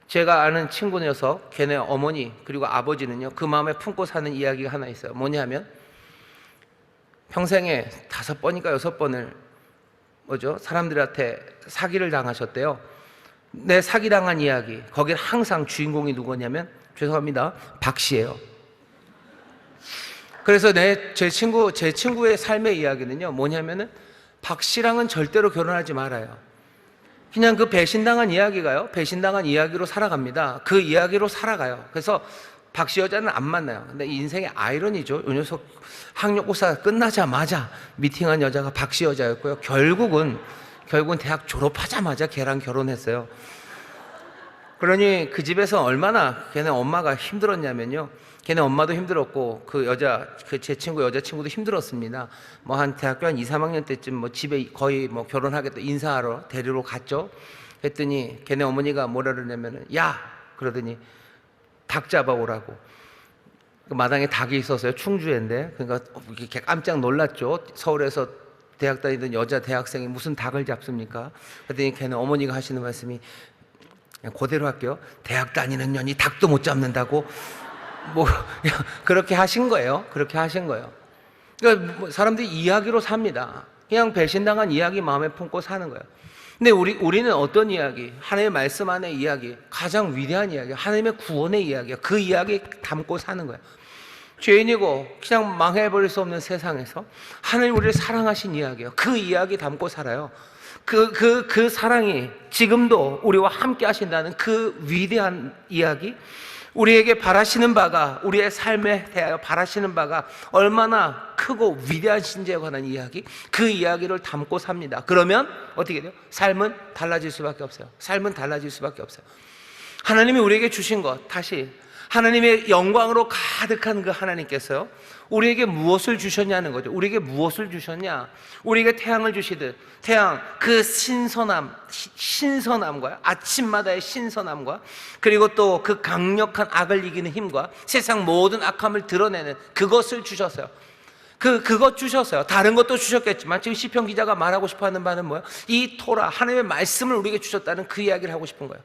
제가 아는 친구 녀석, 걔네 어머니 그리고 아버지는요, 그 마음에 품고 사는 이야기가 하나 있어요. 뭐냐면 평생에 5번인가 6번을 사람들한테 사기를 당하셨대요. 내 사기당한 이야기, 거기에 항상 주인공이 누구냐면, 죄송합니다, 박 씨예요. 그래서 제 친구의 삶의 이야기는요, 뭐냐면은 박 씨랑은 절대로 결혼하지 말아요. 그냥 그 배신당한 이야기가요, 배신당한 이야기로 살아갑니다. 그 이야기로 살아가요. 그래서 박 씨 여자는 안 만나요. 근데 인생의 아이러니죠. 이 녀석 학력고사 끝나자마자 미팅한 여자가 박 씨 여자였고요. 결국은 대학 졸업하자마자 걔랑 결혼했어요. 그러니 그 집에서 얼마나 걔네 엄마가 힘들었냐면요, 걔네 엄마도 힘들었고 제 친구 여자친구도 힘들었습니다. 뭐 한 대학교 한 2, 3학년 때쯤 뭐 집에 거의 뭐 결혼하겠다 인사하러 데리러 갔죠. 했더니 걔네 어머니가 뭐라 그러냐면은, 야! 그러더니 닭 잡아오라고. 마당에 닭이 있었어요. 충주인데. 그러니까 이렇게 깜짝 놀랐죠. 서울에서 대학 다니던 여자 대학생이 무슨 닭을 잡습니까? 그랬더니 걔네 어머니가 하시는 말씀이, 그냥 그대로 할게요. 대학 다니는 년이 닭도 못 잡는다고? 뭐 그렇게 하신 거예요. 그렇게 하신 거예요. 그러니까 사람들이 이야기로 삽니다. 그냥 배신당한 이야기 마음에 품고 사는 거예요. 근데 우리는 어떤 이야기? 하나님의 말씀 안의 이야기, 가장 위대한 이야기, 하나님의 구원의 이야기야. 그 이야기 담고 사는 거예요. 죄인이고 그냥 망해버릴 수 없는 세상에서 하나님 우리를 사랑하신 이야기예요. 그 이야기 담고 살아요. 그 사랑이 지금도 우리와 함께 하신다는 그 위대한 이야기, 우리에게 바라시는 바가, 우리의 삶에 대하여 바라시는 바가 얼마나 크고 위대하신지에 관한 이야기, 그 이야기를 담고 삽니다. 그러면 어떻게 돼요? 삶은 달라질 수밖에 없어요. 삶은 달라질 수밖에 없어요. 하나님이 우리에게 주신 것, 다시 하나님의 영광으로 가득한 그 하나님께서요, 우리에게 무엇을 주셨냐는 거죠. 우리에게 무엇을 주셨냐? 우리에게 태양을 주시듯, 태양, 그 신선함과 아침마다의 신선함과, 그리고 또 그 강력한 악을 이기는 힘과 세상 모든 악함을 드러내는 그것을 주셨어요. 그것 주셨어요. 다른 것도 주셨겠지만 지금 시편 기자가 말하고 싶어하는 바는 뭐예요? 이 토라, 하나님의 말씀을 우리에게 주셨다는 그 이야기를 하고 싶은 거예요.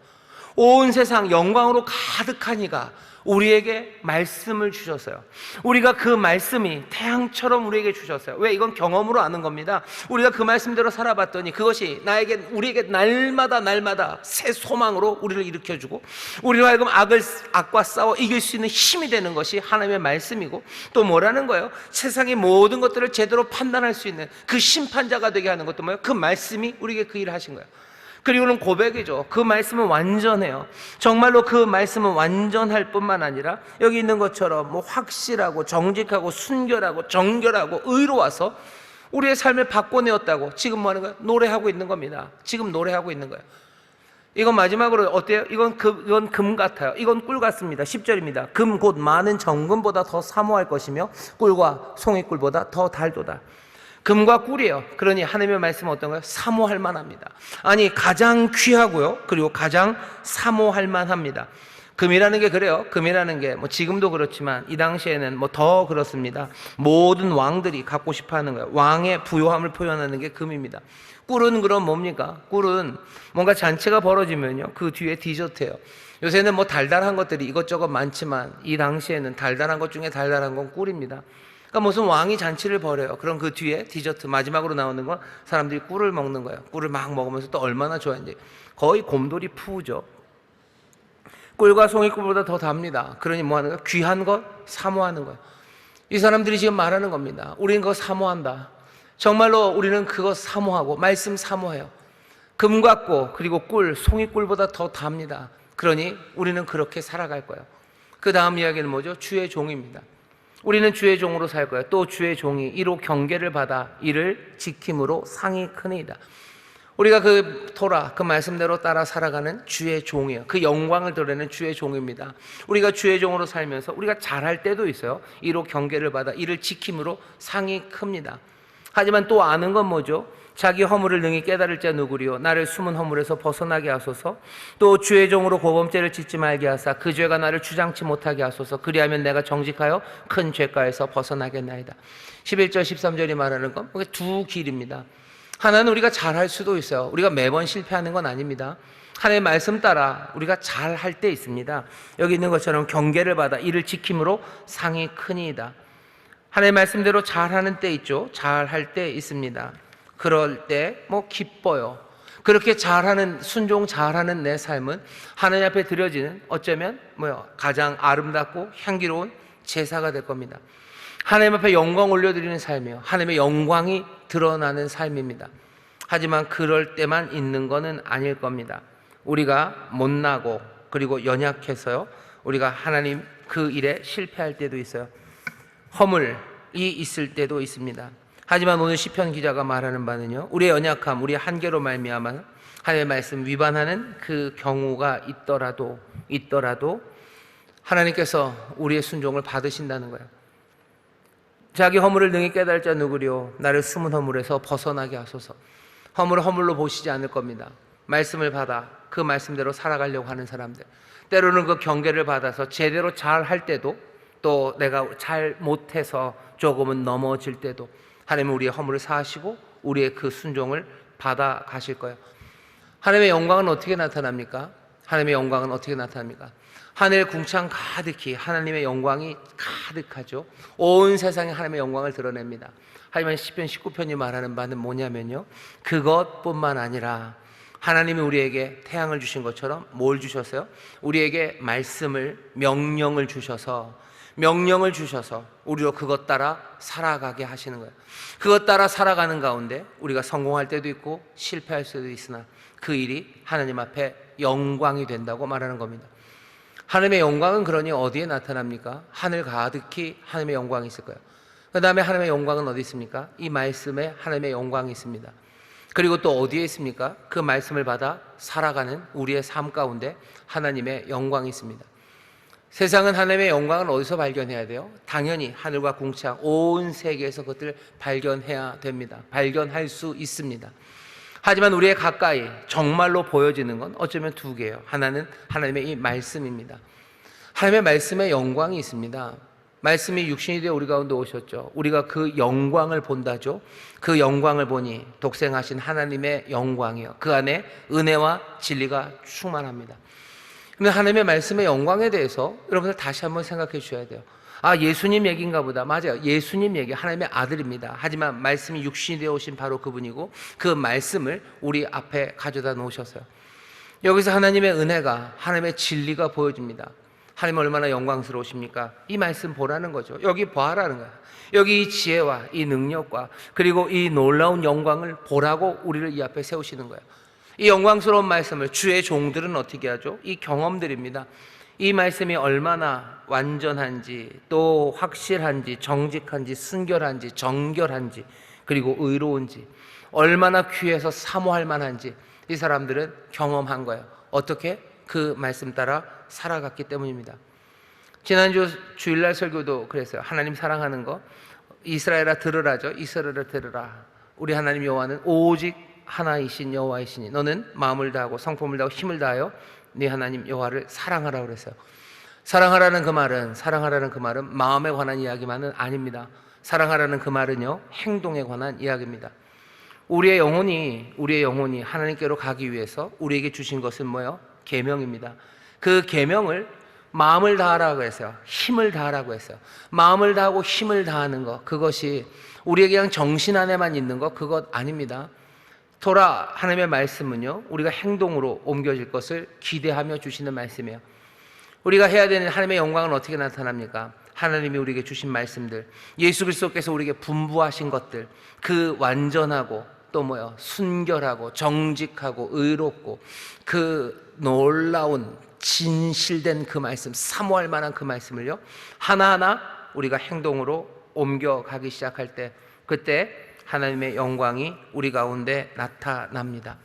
온 세상 영광으로 가득한 이가 우리에게 말씀을 주셨어요. 우리가 그 말씀이 태양처럼 우리에게 주셨어요. 왜? 이건 경험으로 아는 겁니다. 우리가 그 말씀대로 살아봤더니 그것이 우리에게 날마다 새 소망으로 우리를 일으켜주고, 우리로 하여금 악과 싸워 이길 수 있는 힘이 되는 것이 하나님의 말씀이고, 또 뭐라는 거예요? 세상의 모든 것들을 제대로 판단할 수 있는 그 심판자가 되게 하는 것도 뭐예요? 그 말씀이 우리에게 그 일을 하신 거예요. 그리고는 고백이죠. 그 말씀은 완전해요. 정말로 그 말씀은 완전할 뿐만 아니라 여기 있는 것처럼 뭐 확실하고 정직하고 순결하고 정결하고 의로워서 우리의 삶을 바꿔내었다고 지금 뭐 하는 거예요? 노래하고 있는 겁니다. 지금 노래하고 있는 거예요. 이건 마지막으로 어때요? 이건 금 같아요. 이건 꿀 같습니다. 10절입니다. 금 곧 많은 정금보다 더 사모할 것이며 꿀과 송이꿀보다 더 달도다. 금과 꿀이에요. 그러니 하나님의 말씀은 어떤 거예요? 사모할 만합니다. 아니, 가장 귀하고요, 그리고 가장 사모할 만합니다. 금이라는 게 그래요. 금이라는 게 뭐 지금도 그렇지만 이 당시에는 뭐 더 그렇습니다. 모든 왕들이 갖고 싶어 하는 거예요. 왕의 부요함을 표현하는 게 금입니다. 꿀은 그럼 뭡니까? 꿀은 뭔가 잔치가 벌어지면요, 그 뒤에 디저트예요. 요새는 뭐 달달한 것들이 이것저것 많지만 이 당시에는 달달한 것 중에 달달한 건 꿀입니다. 그러니까 무슨 왕이 잔치를 벌여요. 그럼 그 뒤에 디저트 마지막으로 나오는 건 사람들이 꿀을 먹는 거예요. 꿀을 막 먹으면서 또 얼마나 좋아하는지. 거의 곰돌이 푸우죠. 꿀과 송이꿀보다 더 답니다. 그러니 뭐 하는 거예요? 귀한 것 사모하는 거예요. 이 사람들이 지금 말하는 겁니다. 우리는 그거 사모한다. 정말로 우리는 그거 사모하고 말씀 사모해요. 금 같고 그리고 꿀, 송이꿀보다 더 답니다. 그러니 우리는 그렇게 살아갈 거예요. 그 다음 이야기는 뭐죠? 주의 종입니다. 우리는 주의 종으로 살 거예요. 또 주의 종이 이로 경계를 받아 이를 지킴으로 상이 크니이다. 우리가 그 토라, 그 말씀대로 따라 살아가는 주의 종이에요. 그 영광을 드러내는 주의 종입니다. 우리가 주의 종으로 살면서 우리가 잘할 때도 있어요. 이로 경계를 받아 이를 지킴으로 상이 큽니다. 하지만 또 아는 건 뭐죠? 자기 허물을 능히 깨달을 자 누구리요? 나를 숨은 허물에서 벗어나게 하소서. 또 주의 종으로 고범죄를 짓지 말게 하사 그 죄가 나를 주장치 못하게 하소서. 그리하면 내가 정직하여 큰 죄가에서 벗어나겠나이다. 11절 13절이 말하는 건 두 길입니다. 하나는 우리가 잘할 수도 있어요. 우리가 매번 실패하는 건 아닙니다. 하나님의 말씀 따라 우리가 잘할 때 있습니다. 여기 있는 것처럼 경계를 받아 이를 지킴으로 상이 크니이다. 하나님의 말씀대로 잘하는 때 있죠. 잘할 때 있습니다. 그럴 때 기뻐요. 그렇게 잘하는, 순종 잘하는 내 삶은 하나님 앞에 드려지는 어쩌면 가장 아름답고 향기로운 제사가 될 겁니다. 하나님 앞에 영광 올려드리는 삶이요, 하나님의 영광이 드러나는 삶입니다. 하지만 그럴 때만 있는 것은 아닐 겁니다. 우리가 못나고 그리고 연약해서요, 우리가 하나님 그 일에 실패할 때도 있어요. 허물이 있을 때도 있습니다. 하지만 오늘 시편 기자가 말하는 바는요, 우리의 연약함, 우리의 한계로 말미암아 하나님의 말씀 위반하는 그 경우가 있더라도 하나님께서 우리의 순종을 받으신다는 거예요. 자기 허물을 능히 깨달을 자 누구리요, 나를 숨은 허물에서 벗어나게 하소서. 허물을 허물로 보시지 않을 겁니다. 말씀을 받아 그 말씀대로 살아가려고 하는 사람들, 때로는 그 경계를 받아서 제대로 잘 할 때도, 또 내가 잘 못해서 조금은 넘어질 때도 하나님은 우리의 허물을 사하시고 우리의 그 순종을 받아 가실 거예요. 하나님의 영광은 어떻게 나타납니까? 하나님의 영광은 어떻게 나타납니까? 하늘 궁창 가득히 하나님의 영광이 가득하죠. 온 세상에 하나님의 영광을 드러냅니다. 하지만 시편 19편이 말하는 바는 뭐냐면요, 그것뿐만 아니라 하나님이 우리에게 태양을 주신 것처럼 뭘 주셨어요? 우리에게 말씀을, 명령을 주셔서 우리로 그것 따라 살아가게 하시는 거예요. 그것 따라 살아가는 가운데 우리가 성공할 때도 있고 실패할 수도 있으나 그 일이 하나님 앞에 영광이 된다고 말하는 겁니다. 하나님의 영광은 그러니 어디에 나타납니까? 하늘 가득히 하나님의 영광이 있을 거예요. 그 다음에 하나님의 영광은 어디 있습니까? 이 말씀에 하나님의 영광이 있습니다. 그리고 또 어디에 있습니까? 그 말씀을 받아 살아가는 우리의 삶 가운데 하나님의 영광이 있습니다. 세상은 하나님의 영광을 어디서 발견해야 돼요? 당연히 하늘과 궁창 온 세계에서 그것들을 발견해야 됩니다. 발견할 수 있습니다. 하지만 우리의 가까이 정말로 보여지는 건 어쩌면 두 개예요. 하나는 하나님의 이 말씀입니다. 하나님의 말씀에 영광이 있습니다. 말씀이 육신이 되어 우리 가운데 오셨죠. 우리가 그 영광을 본다죠. 그 영광을 보니 독생하신 하나님의 영광이요, 그 안에 은혜와 진리가 충만합니다. 근데 하나님의 말씀의 영광에 대해서 여러분들 다시 한번 생각해 주셔야 돼요. 예수님 얘기인가 보다. 맞아요, 예수님 얘기, 하나님의 아들입니다. 하지만 말씀이 육신이 되어 오신 바로 그분이고 그 말씀을 우리 앞에 가져다 놓으셨어요. 여기서 하나님의 은혜가, 하나님의 진리가 보여집니다. 하나님 얼마나 영광스러우십니까? 이 말씀 보라는 거죠. 여기 보아라는 거야. 여기 이 지혜와 이 능력과 그리고 이 놀라운 영광을 보라고 우리를 이 앞에 세우시는 거예요. 이 영광스러운 말씀을 주의 종들은 어떻게 하죠? 이 경험들입니다. 이 말씀이 얼마나 완전한지, 또 확실한지, 정직한지, 순결한지, 정결한지, 그리고 의로운지, 얼마나 귀해서 사모할 만한지 이 사람들은 경험한 거예요. 어떻게? 그 말씀 따라 살아갔기 때문입니다. 지난주 주일날 설교도 그랬어요. 하나님 사랑하는 거, 이스라엘아 들으라죠. 이스라엘아 들으라. 우리 하나님 여호와는 오직 하나이신 여호와이시니 너는 마음을 다하고 성품을 다하고 힘을 다하여 네 하나님 여호와를 사랑하라 그랬어요. 사랑하라는 그 말은 마음에 관한 이야기만은 아닙니다. 사랑하라는 그 말은요, 행동에 관한 이야기입니다. 우리의 영혼이 하나님께로 가기 위해서 우리에게 주신 것은 뭐예요? 계명입니다. 그 계명을 마음을 다하라고 했어요. 힘을 다하라고 했어요. 마음을 다하고 힘을 다하는 것, 그것이 우리에게 그냥 정신 안에만 있는 것, 그것 아닙니다. 토라, 하나님의 말씀은요, 우리가 행동으로 옮겨질 것을 기대하며 주시는 말씀이에요. 우리가 해야 되는 하나님의 영광은 어떻게 나타납니까? 하나님이 우리에게 주신 말씀들, 예수 그리스도께서 우리에게 분부하신 것들, 그 완전하고 또 순결하고 정직하고 의롭고 그 놀라운 진실된 그 말씀, 사모할 만한 그 말씀을요, 하나하나 우리가 행동으로 옮겨가기 시작할 때, 그때 하나님의 영광이 우리 가운데 나타납니다.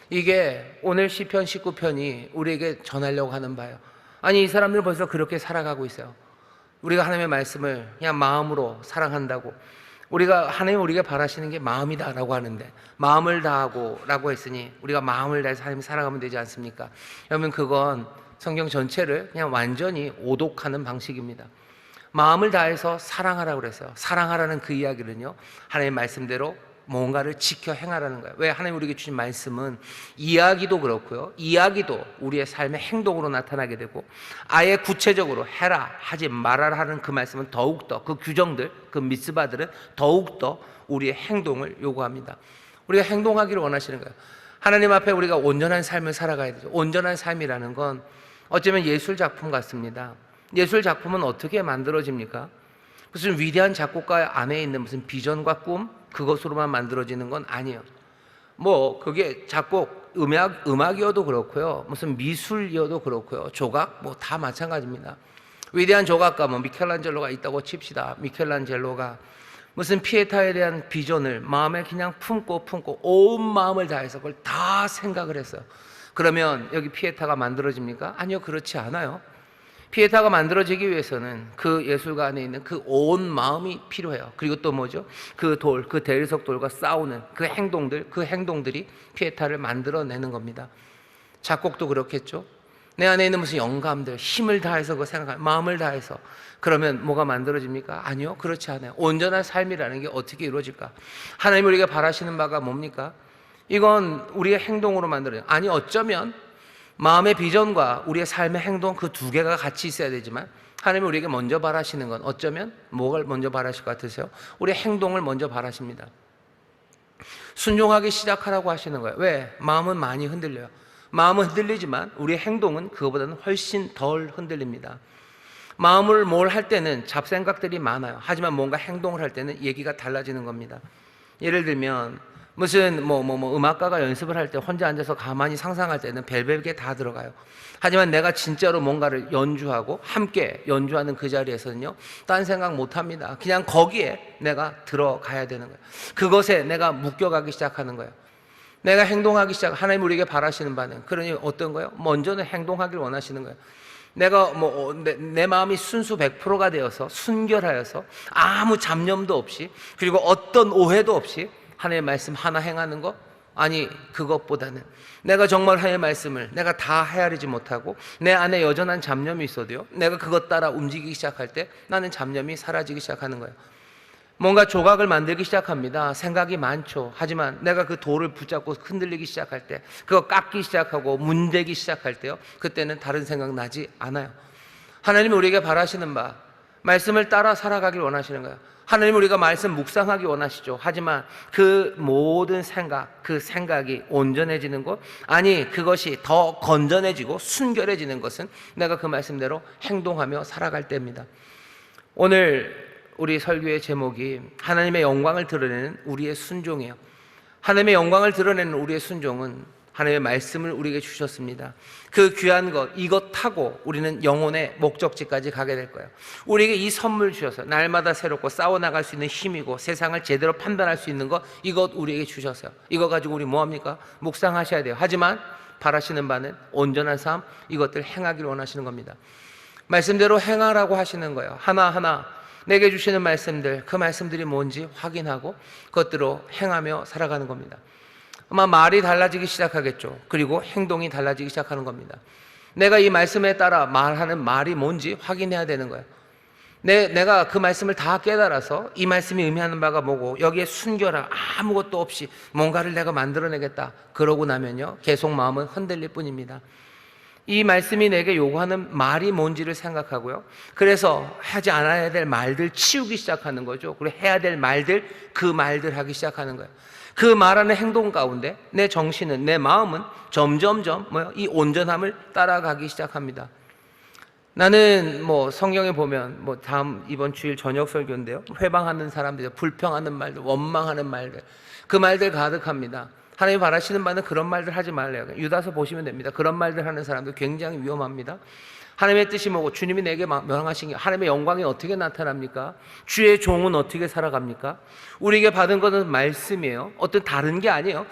이게 오늘 시편 19편이 우리에게 전하려고 하는 바예요. 아니, 이 사람들은 벌써 그렇게 살아가고 있어요. 우리가 하나님의 말씀을 그냥 마음으로 사랑한다고, 하나님 우리가 바라시는 게 마음이다라고 하는데, 마음을 다하고 라고 했으니 우리가 마음을 다해서 하나님 살아가면 되지 않습니까? 여러분, 그건 성경 전체를 그냥 완전히 오독하는 방식입니다. 마음을 다해서 사랑하라고 그랬어요. 사랑하라는 그 이야기는요, 하나님의 말씀대로 뭔가를 지켜 행하라는 거예요. 왜? 하나님 우리에게 주신 말씀은 이야기도 그렇고요, 이야기도 우리의 삶의 행동으로 나타나게 되고, 아예 구체적으로 해라 하지 말아라 하는 그 말씀은 더욱더, 그 규정들, 그 미tzvah들은 더욱더 우리의 행동을 요구합니다. 우리가 행동하기를 원하시는 거예요. 하나님 앞에 우리가 온전한 삶을 살아가야 되죠. 온전한 삶이라는 건 어쩌면 예술 작품 같습니다. 예술 작품은 어떻게 만들어집니까? 무슨 위대한 작곡가 안에 있는 무슨 비전과 꿈, 그것으로만 만들어지는 건 아니에요. 뭐 그게 작곡, 음악이어도 그렇고요, 무슨 미술이어도 그렇고요, 조각 뭐 다 마찬가지입니다. 위대한 조각가 뭐 미켈란젤로가 있다고 칩시다. 미켈란젤로가 무슨 피에타에 대한 비전을 마음에 그냥 품고 온 마음을 다해서 그걸 다 생각을 했어요. 그러면 여기 피에타가 만들어집니까? 아니요, 그렇지 않아요. 피에타가 만들어지기 위해서는 그 예술가 안에 있는 그 온 마음이 필요해요. 그리고 또 뭐죠? 그 돌, 그 대리석 돌과 싸우는 그 행동들이 피에타를 만들어내는 겁니다. 작곡도 그렇겠죠? 내 안에 있는 무슨 영감들, 힘을 다해서 그 생각, 마음을 다해서, 그러면 뭐가 만들어집니까? 아니요, 그렇지 않아요. 온전한 삶이라는 게 어떻게 이루어질까? 하나님 우리가 바라시는 바가 뭡니까? 이건 우리의 행동으로 만들어요. 아니, 어쩌면 마음의 비전과 우리의 삶의 행동, 그 두 개가 같이 있어야 되지만, 하나님이 우리에게 먼저 바라시는 건 어쩌면 뭐를 먼저 바라실 것 같으세요? 우리의 행동을 먼저 바라십니다. 순종하기 시작하라고 하시는 거예요. 왜? 마음은 많이 흔들려요. 마음은 흔들리지만 우리의 행동은 그거보다는 훨씬 덜 흔들립니다. 마음을 뭘 할 때는 잡생각들이 많아요. 하지만 뭔가 행동을 할 때는 얘기가 달라지는 겁니다. 예를 들면 무슨 음악가가 연습을 할 때 혼자 앉아서 가만히 상상할 때는 별별게 다 들어가요. 하지만 내가 진짜로 뭔가를 연주하고 함께 연주하는 그 자리에서는요, 딴 생각 못 합니다. 그냥 거기에 내가 들어가야 되는 거예요. 그것에 내가 묶여가기 시작하는 거예요. 내가 행동하기 시작, 하나님 우리에게 바라시는 바는, 그러니 어떤 거예요? 먼저는 행동하길 원하시는 거예요. 내가 내 마음이 순수 100%가 되어서 순결하여서 아무 잡념도 없이, 그리고 어떤 오해도 없이 하나님의 말씀 하나 행하는 것? 아니, 그것보다는 내가 정말 하나님의 말씀을 내가 다 헤아리지 못하고 내 안에 여전한 잡념이 있어도요, 내가 그것 따라 움직이기 시작할 때 나는 잡념이 사라지기 시작하는 거예요. 뭔가 조각을 만들기 시작합니다. 생각이 많죠. 하지만 내가 그 돌을 붙잡고 흔들리기 시작할 때, 그거 깎기 시작하고 문대기 시작할 때요, 그때는 다른 생각 나지 않아요. 하나님이 우리에게 바라시는 바, 말씀을 따라 살아가길 원하시는 거예요. 하나님 우리가 말씀 묵상하기 원하시죠. 하지만 그 모든 생각, 그 생각이 온전해지는 것, 아니 그것이 더 건전해지고 순결해지는 것은 내가 그 말씀대로 행동하며 살아갈 때입니다. 오늘 우리 설교의 제목이 하나님의 영광을 드러내는 우리의 순종이에요. 하나님의 영광을 드러내는 우리의 순종은 하나님의 말씀을 우리에게 주셨습니다. 그 귀한 것, 이것 타고 우리는 영혼의 목적지까지 가게 될 거예요. 우리에게 이 선물 주셔서 날마다 새롭고 싸워나갈 수 있는 힘이고 세상을 제대로 판단할 수 있는 것, 이것 우리에게 주셨어요. 이거 가지고 우리 뭐합니까? 묵상하셔야 돼요. 하지만 바라시는 바는 온전한 삶, 이것들 행하기를 원하시는 겁니다. 말씀대로 행하라고 하시는 거예요. 하나하나 내게 주시는 말씀들, 그 말씀들이 뭔지 확인하고 그것대로 행하며 살아가는 겁니다. 아마 말이 달라지기 시작하겠죠. 그리고 행동이 달라지기 시작하는 겁니다. 내가 이 말씀에 따라 말하는 말이 뭔지 확인해야 되는 거예요. 내가 그 말씀을 다 깨달아서 이 말씀이 의미하는 바가 뭐고 여기에 순결함 아무것도 없이 뭔가를 내가 만들어내겠다, 그러고 나면요, 계속 마음은 흔들릴 뿐입니다. 이 말씀이 내게 요구하는 말이 뭔지를 생각하고요, 그래서 하지 않아야 될 말들 치우기 시작하는 거죠. 그리고 해야 될 말들, 그 말들 하기 시작하는 거예요. 그 말하는 행동 가운데 내 정신은, 내 마음은 점점점 이 온전함을 따라가기 시작합니다. 나는 성경에 보면 다음 이번 주일 저녁 설교인데요, 회방하는 사람들, 불평하는 말들, 원망하는 말들, 그 말들 가득합니다. 하나님 바라시는 바는 그런 말들 하지 말래요. 유다서 보시면 됩니다. 그런 말들 하는 사람들 굉장히 위험합니다. 하나님의 뜻이 뭐고 주님이 내게 명하신 게, 하나님의 영광이 어떻게 나타납니까? 주의 종은 어떻게 살아갑니까? 우리에게 받은 것은 말씀이에요. 어떤 다른 게 아니에요.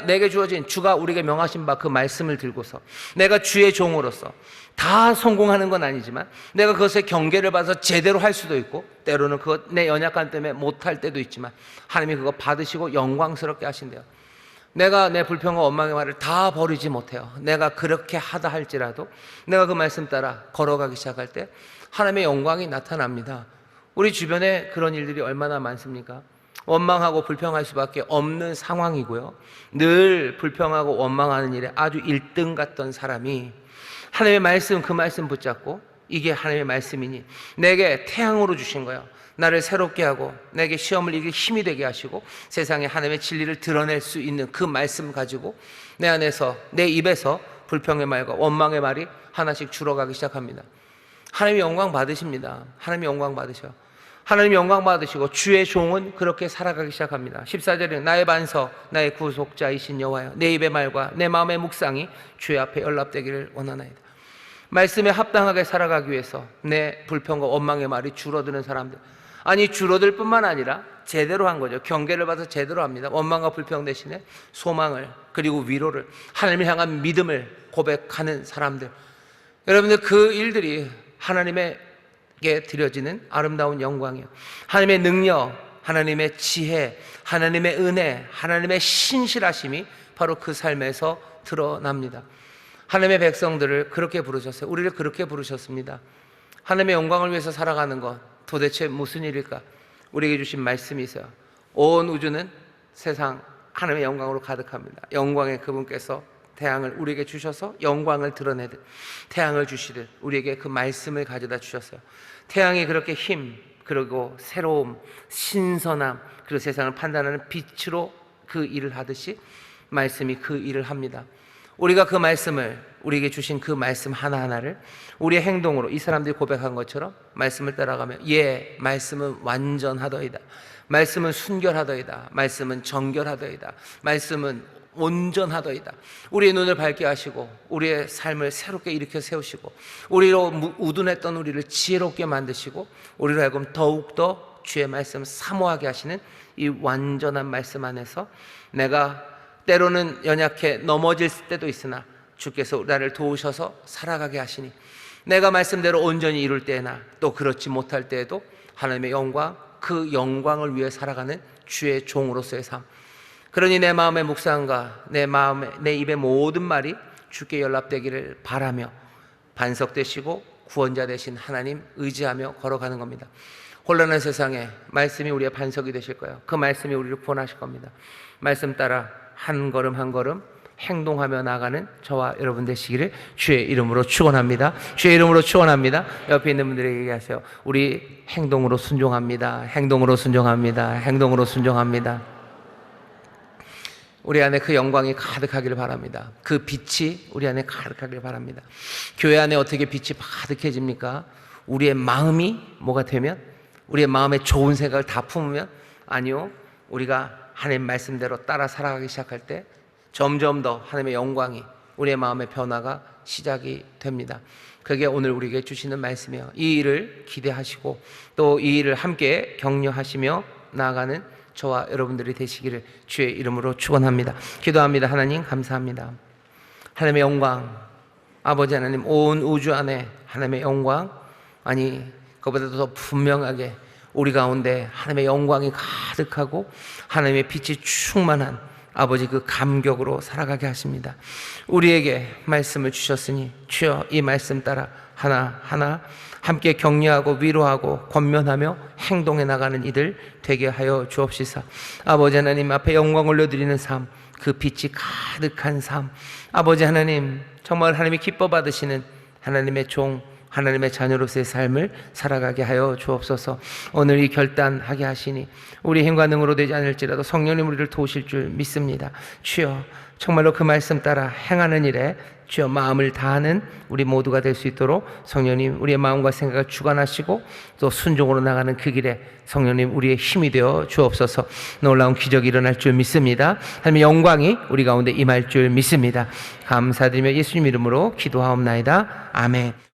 내게 주어진, 주가 우리에게 명하신 바 그 말씀을 들고서 내가 주의 종으로서 다 성공하는 건 아니지만 내가 그것에 경계를 받아서 제대로 할 수도 있고, 때로는 그것 내 연약함 때문에 못할 때도 있지만 하나님이 그거 받으시고 영광스럽게 하신대요. 내가 내 불평과 원망의 말을 다 버리지 못해요. 내가 그렇게 하다 할지라도 내가 그 말씀 따라 걸어가기 시작할 때 하나님의 영광이 나타납니다. 우리 주변에 그런 일들이 얼마나 많습니까? 원망하고 불평할 수밖에 없는 상황이고요. 늘 불평하고 원망하는 일에 아주 1등 같던 사람이 하나님의 말씀, 그 말씀 붙잡고 이게 하나님의 말씀이니 내게 태양으로 주신 거예요. 나를 새롭게 하고 내게 시험을 이길 힘이 되게 하시고 세상에 하나님의 진리를 드러낼 수 있는 그 말씀 가지고 내 안에서, 내 입에서 불평의 말과 원망의 말이 하나씩 줄어가기 시작합니다. 하나님이 영광 받으십니다. 하나님이 영광 받으셔. 하나님이 영광 받으시고 주의 종은 그렇게 살아가기 시작합니다. 14절에 나의 반석, 나의 구속자이신 여호와여, 내 입의 말과 내 마음의 묵상이 주의 앞에 연락되기를 원하나이다. 말씀에 합당하게 살아가기 위해서 내 불평과 원망의 말이 줄어드는 사람들, 아니 줄어들 뿐만 아니라 제대로 한 거죠. 경계를 봐서 제대로 합니다. 원망과 불평 대신에 소망을, 그리고 위로를, 하나님을 향한 믿음을 고백하는 사람들, 여러분들 그 일들이 하나님에게 드려지는 아름다운 영광이에요. 하나님의 능력, 하나님의 지혜, 하나님의 은혜, 하나님의 신실하심이 바로 그 삶에서 드러납니다. 하나님의 백성들을 그렇게 부르셨어요. 우리를 그렇게 부르셨습니다. 하나님의 영광을 위해서 살아가는 것 도대체 무슨 일일까? 우리에게 주신 말씀이 있어요. 온 우주는 세상 하나님의 영광으로 가득합니다. 영광의 그분께서 태양을 우리에게 주셔서 영광을 드러내듯 태양을 주시듯 우리에게 그 말씀을 가져다 주셨어요. 태양이 그렇게 힘, 그리고 새로움, 신선함, 그리고 세상을 판단하는 빛으로 그 일을 하듯이 말씀이 그 일을 합니다. 우리가 그 말씀을, 우리에게 주신 그 말씀 하나하나를 우리의 행동으로 이 사람들이 고백한 것처럼 말씀을 따라가면, 예, 말씀은 완전하더이다, 말씀은 순결하더이다, 말씀은 정결하더이다, 말씀은 온전하더이다. 우리의 눈을 밝게 하시고 우리의 삶을 새롭게 일으켜 세우시고 우리로 우둔했던 우리를 지혜롭게 만드시고 우리로 하여금 더욱더 주의 말씀 사모하게 하시는 이 완전한 말씀 안에서 내가 때로는 연약해 넘어질 때도 있으나 주께서 나를 도우셔서 살아가게 하시니 내가 말씀대로 온전히 이룰 때나 또 그렇지 못할 때에도 하나님의 영광, 그 영광을 위해 살아가는 주의 종으로서의 삶. 그러니 내 마음의 묵상과 내 입의 모든 말이 주께 연락되기를 바라며 반석 되시고 구원자 되신 하나님 의지하며 걸어가는 겁니다. 혼란한 세상에 말씀이 우리의 반석이 되실 거예요. 그 말씀이 우리를 구원하실 겁니다. 말씀 따라 한 걸음 한 걸음 행동하며 나가는 저와 여러분 되시기를 주의 이름으로 축원합니다. 주의 이름으로 축원합니다. 옆에 있는 분들에게 얘기하세요. 우리 행동으로 순종합니다. 행동으로 순종합니다. 행동으로 순종합니다. 우리 안에 그 영광이 가득하기를 바랍니다. 그 빛이 우리 안에 가득하기를 바랍니다. 교회 안에 어떻게 빛이 가득해집니까? 우리의 마음이 뭐가 되면? 우리의 마음에 좋은 생각을 다 품으면? 아니요. 우리가 하나님 말씀대로 따라 살아가기 시작할 때 점점 더 하나님의 영광이 우리의 마음의 변화가 시작이 됩니다. 그게 오늘 우리에게 주시는 말씀이에요. 이 일을 기대하시고 또 이 일을 함께 격려하시며 나아가는 저와 여러분들이 되시기를 주의 이름으로 축원합니다. 기도합니다. 하나님 감사합니다. 하나님의 영광, 아버지 하나님, 온 우주 안에 하나님의 영광, 아니 그보다도 더 분명하게 우리 가운데 하나님의 영광이 가득하고 하나님의 빛이 충만한 아버지 그 감격으로 살아가게 하십니다. 우리에게 말씀을 주셨으니 주여 이 말씀 따라 하나하나 함께 격려하고 위로하고 권면하며 행동해 나가는 이들 되게 하여 주옵시사. 아버지 하나님 앞에 영광 올려드리는 삶, 그 빛이 가득한 삶, 아버지 하나님 정말 하나님이 기뻐 받으시는 하나님의 종, 하나님의 자녀로서의 삶을 살아가게 하여 주옵소서. 오늘 이 결단하게 하시니 우리 힘과 능으로 되지 않을지라도 성령님 우리를 도우실 줄 믿습니다. 주여 정말로 그 말씀 따라 행하는 일에 주여 마음을 다하는 우리 모두가 될 수 있도록 성령님 우리의 마음과 생각을 주관하시고 또 순종으로 나가는 그 길에 성령님 우리의 힘이 되어 주옵소서. 놀라운 기적이 일어날 줄 믿습니다. 하나님의 영광이 우리 가운데 임할 줄 믿습니다. 감사드리며 예수님 이름으로 기도하옵나이다. 아멘.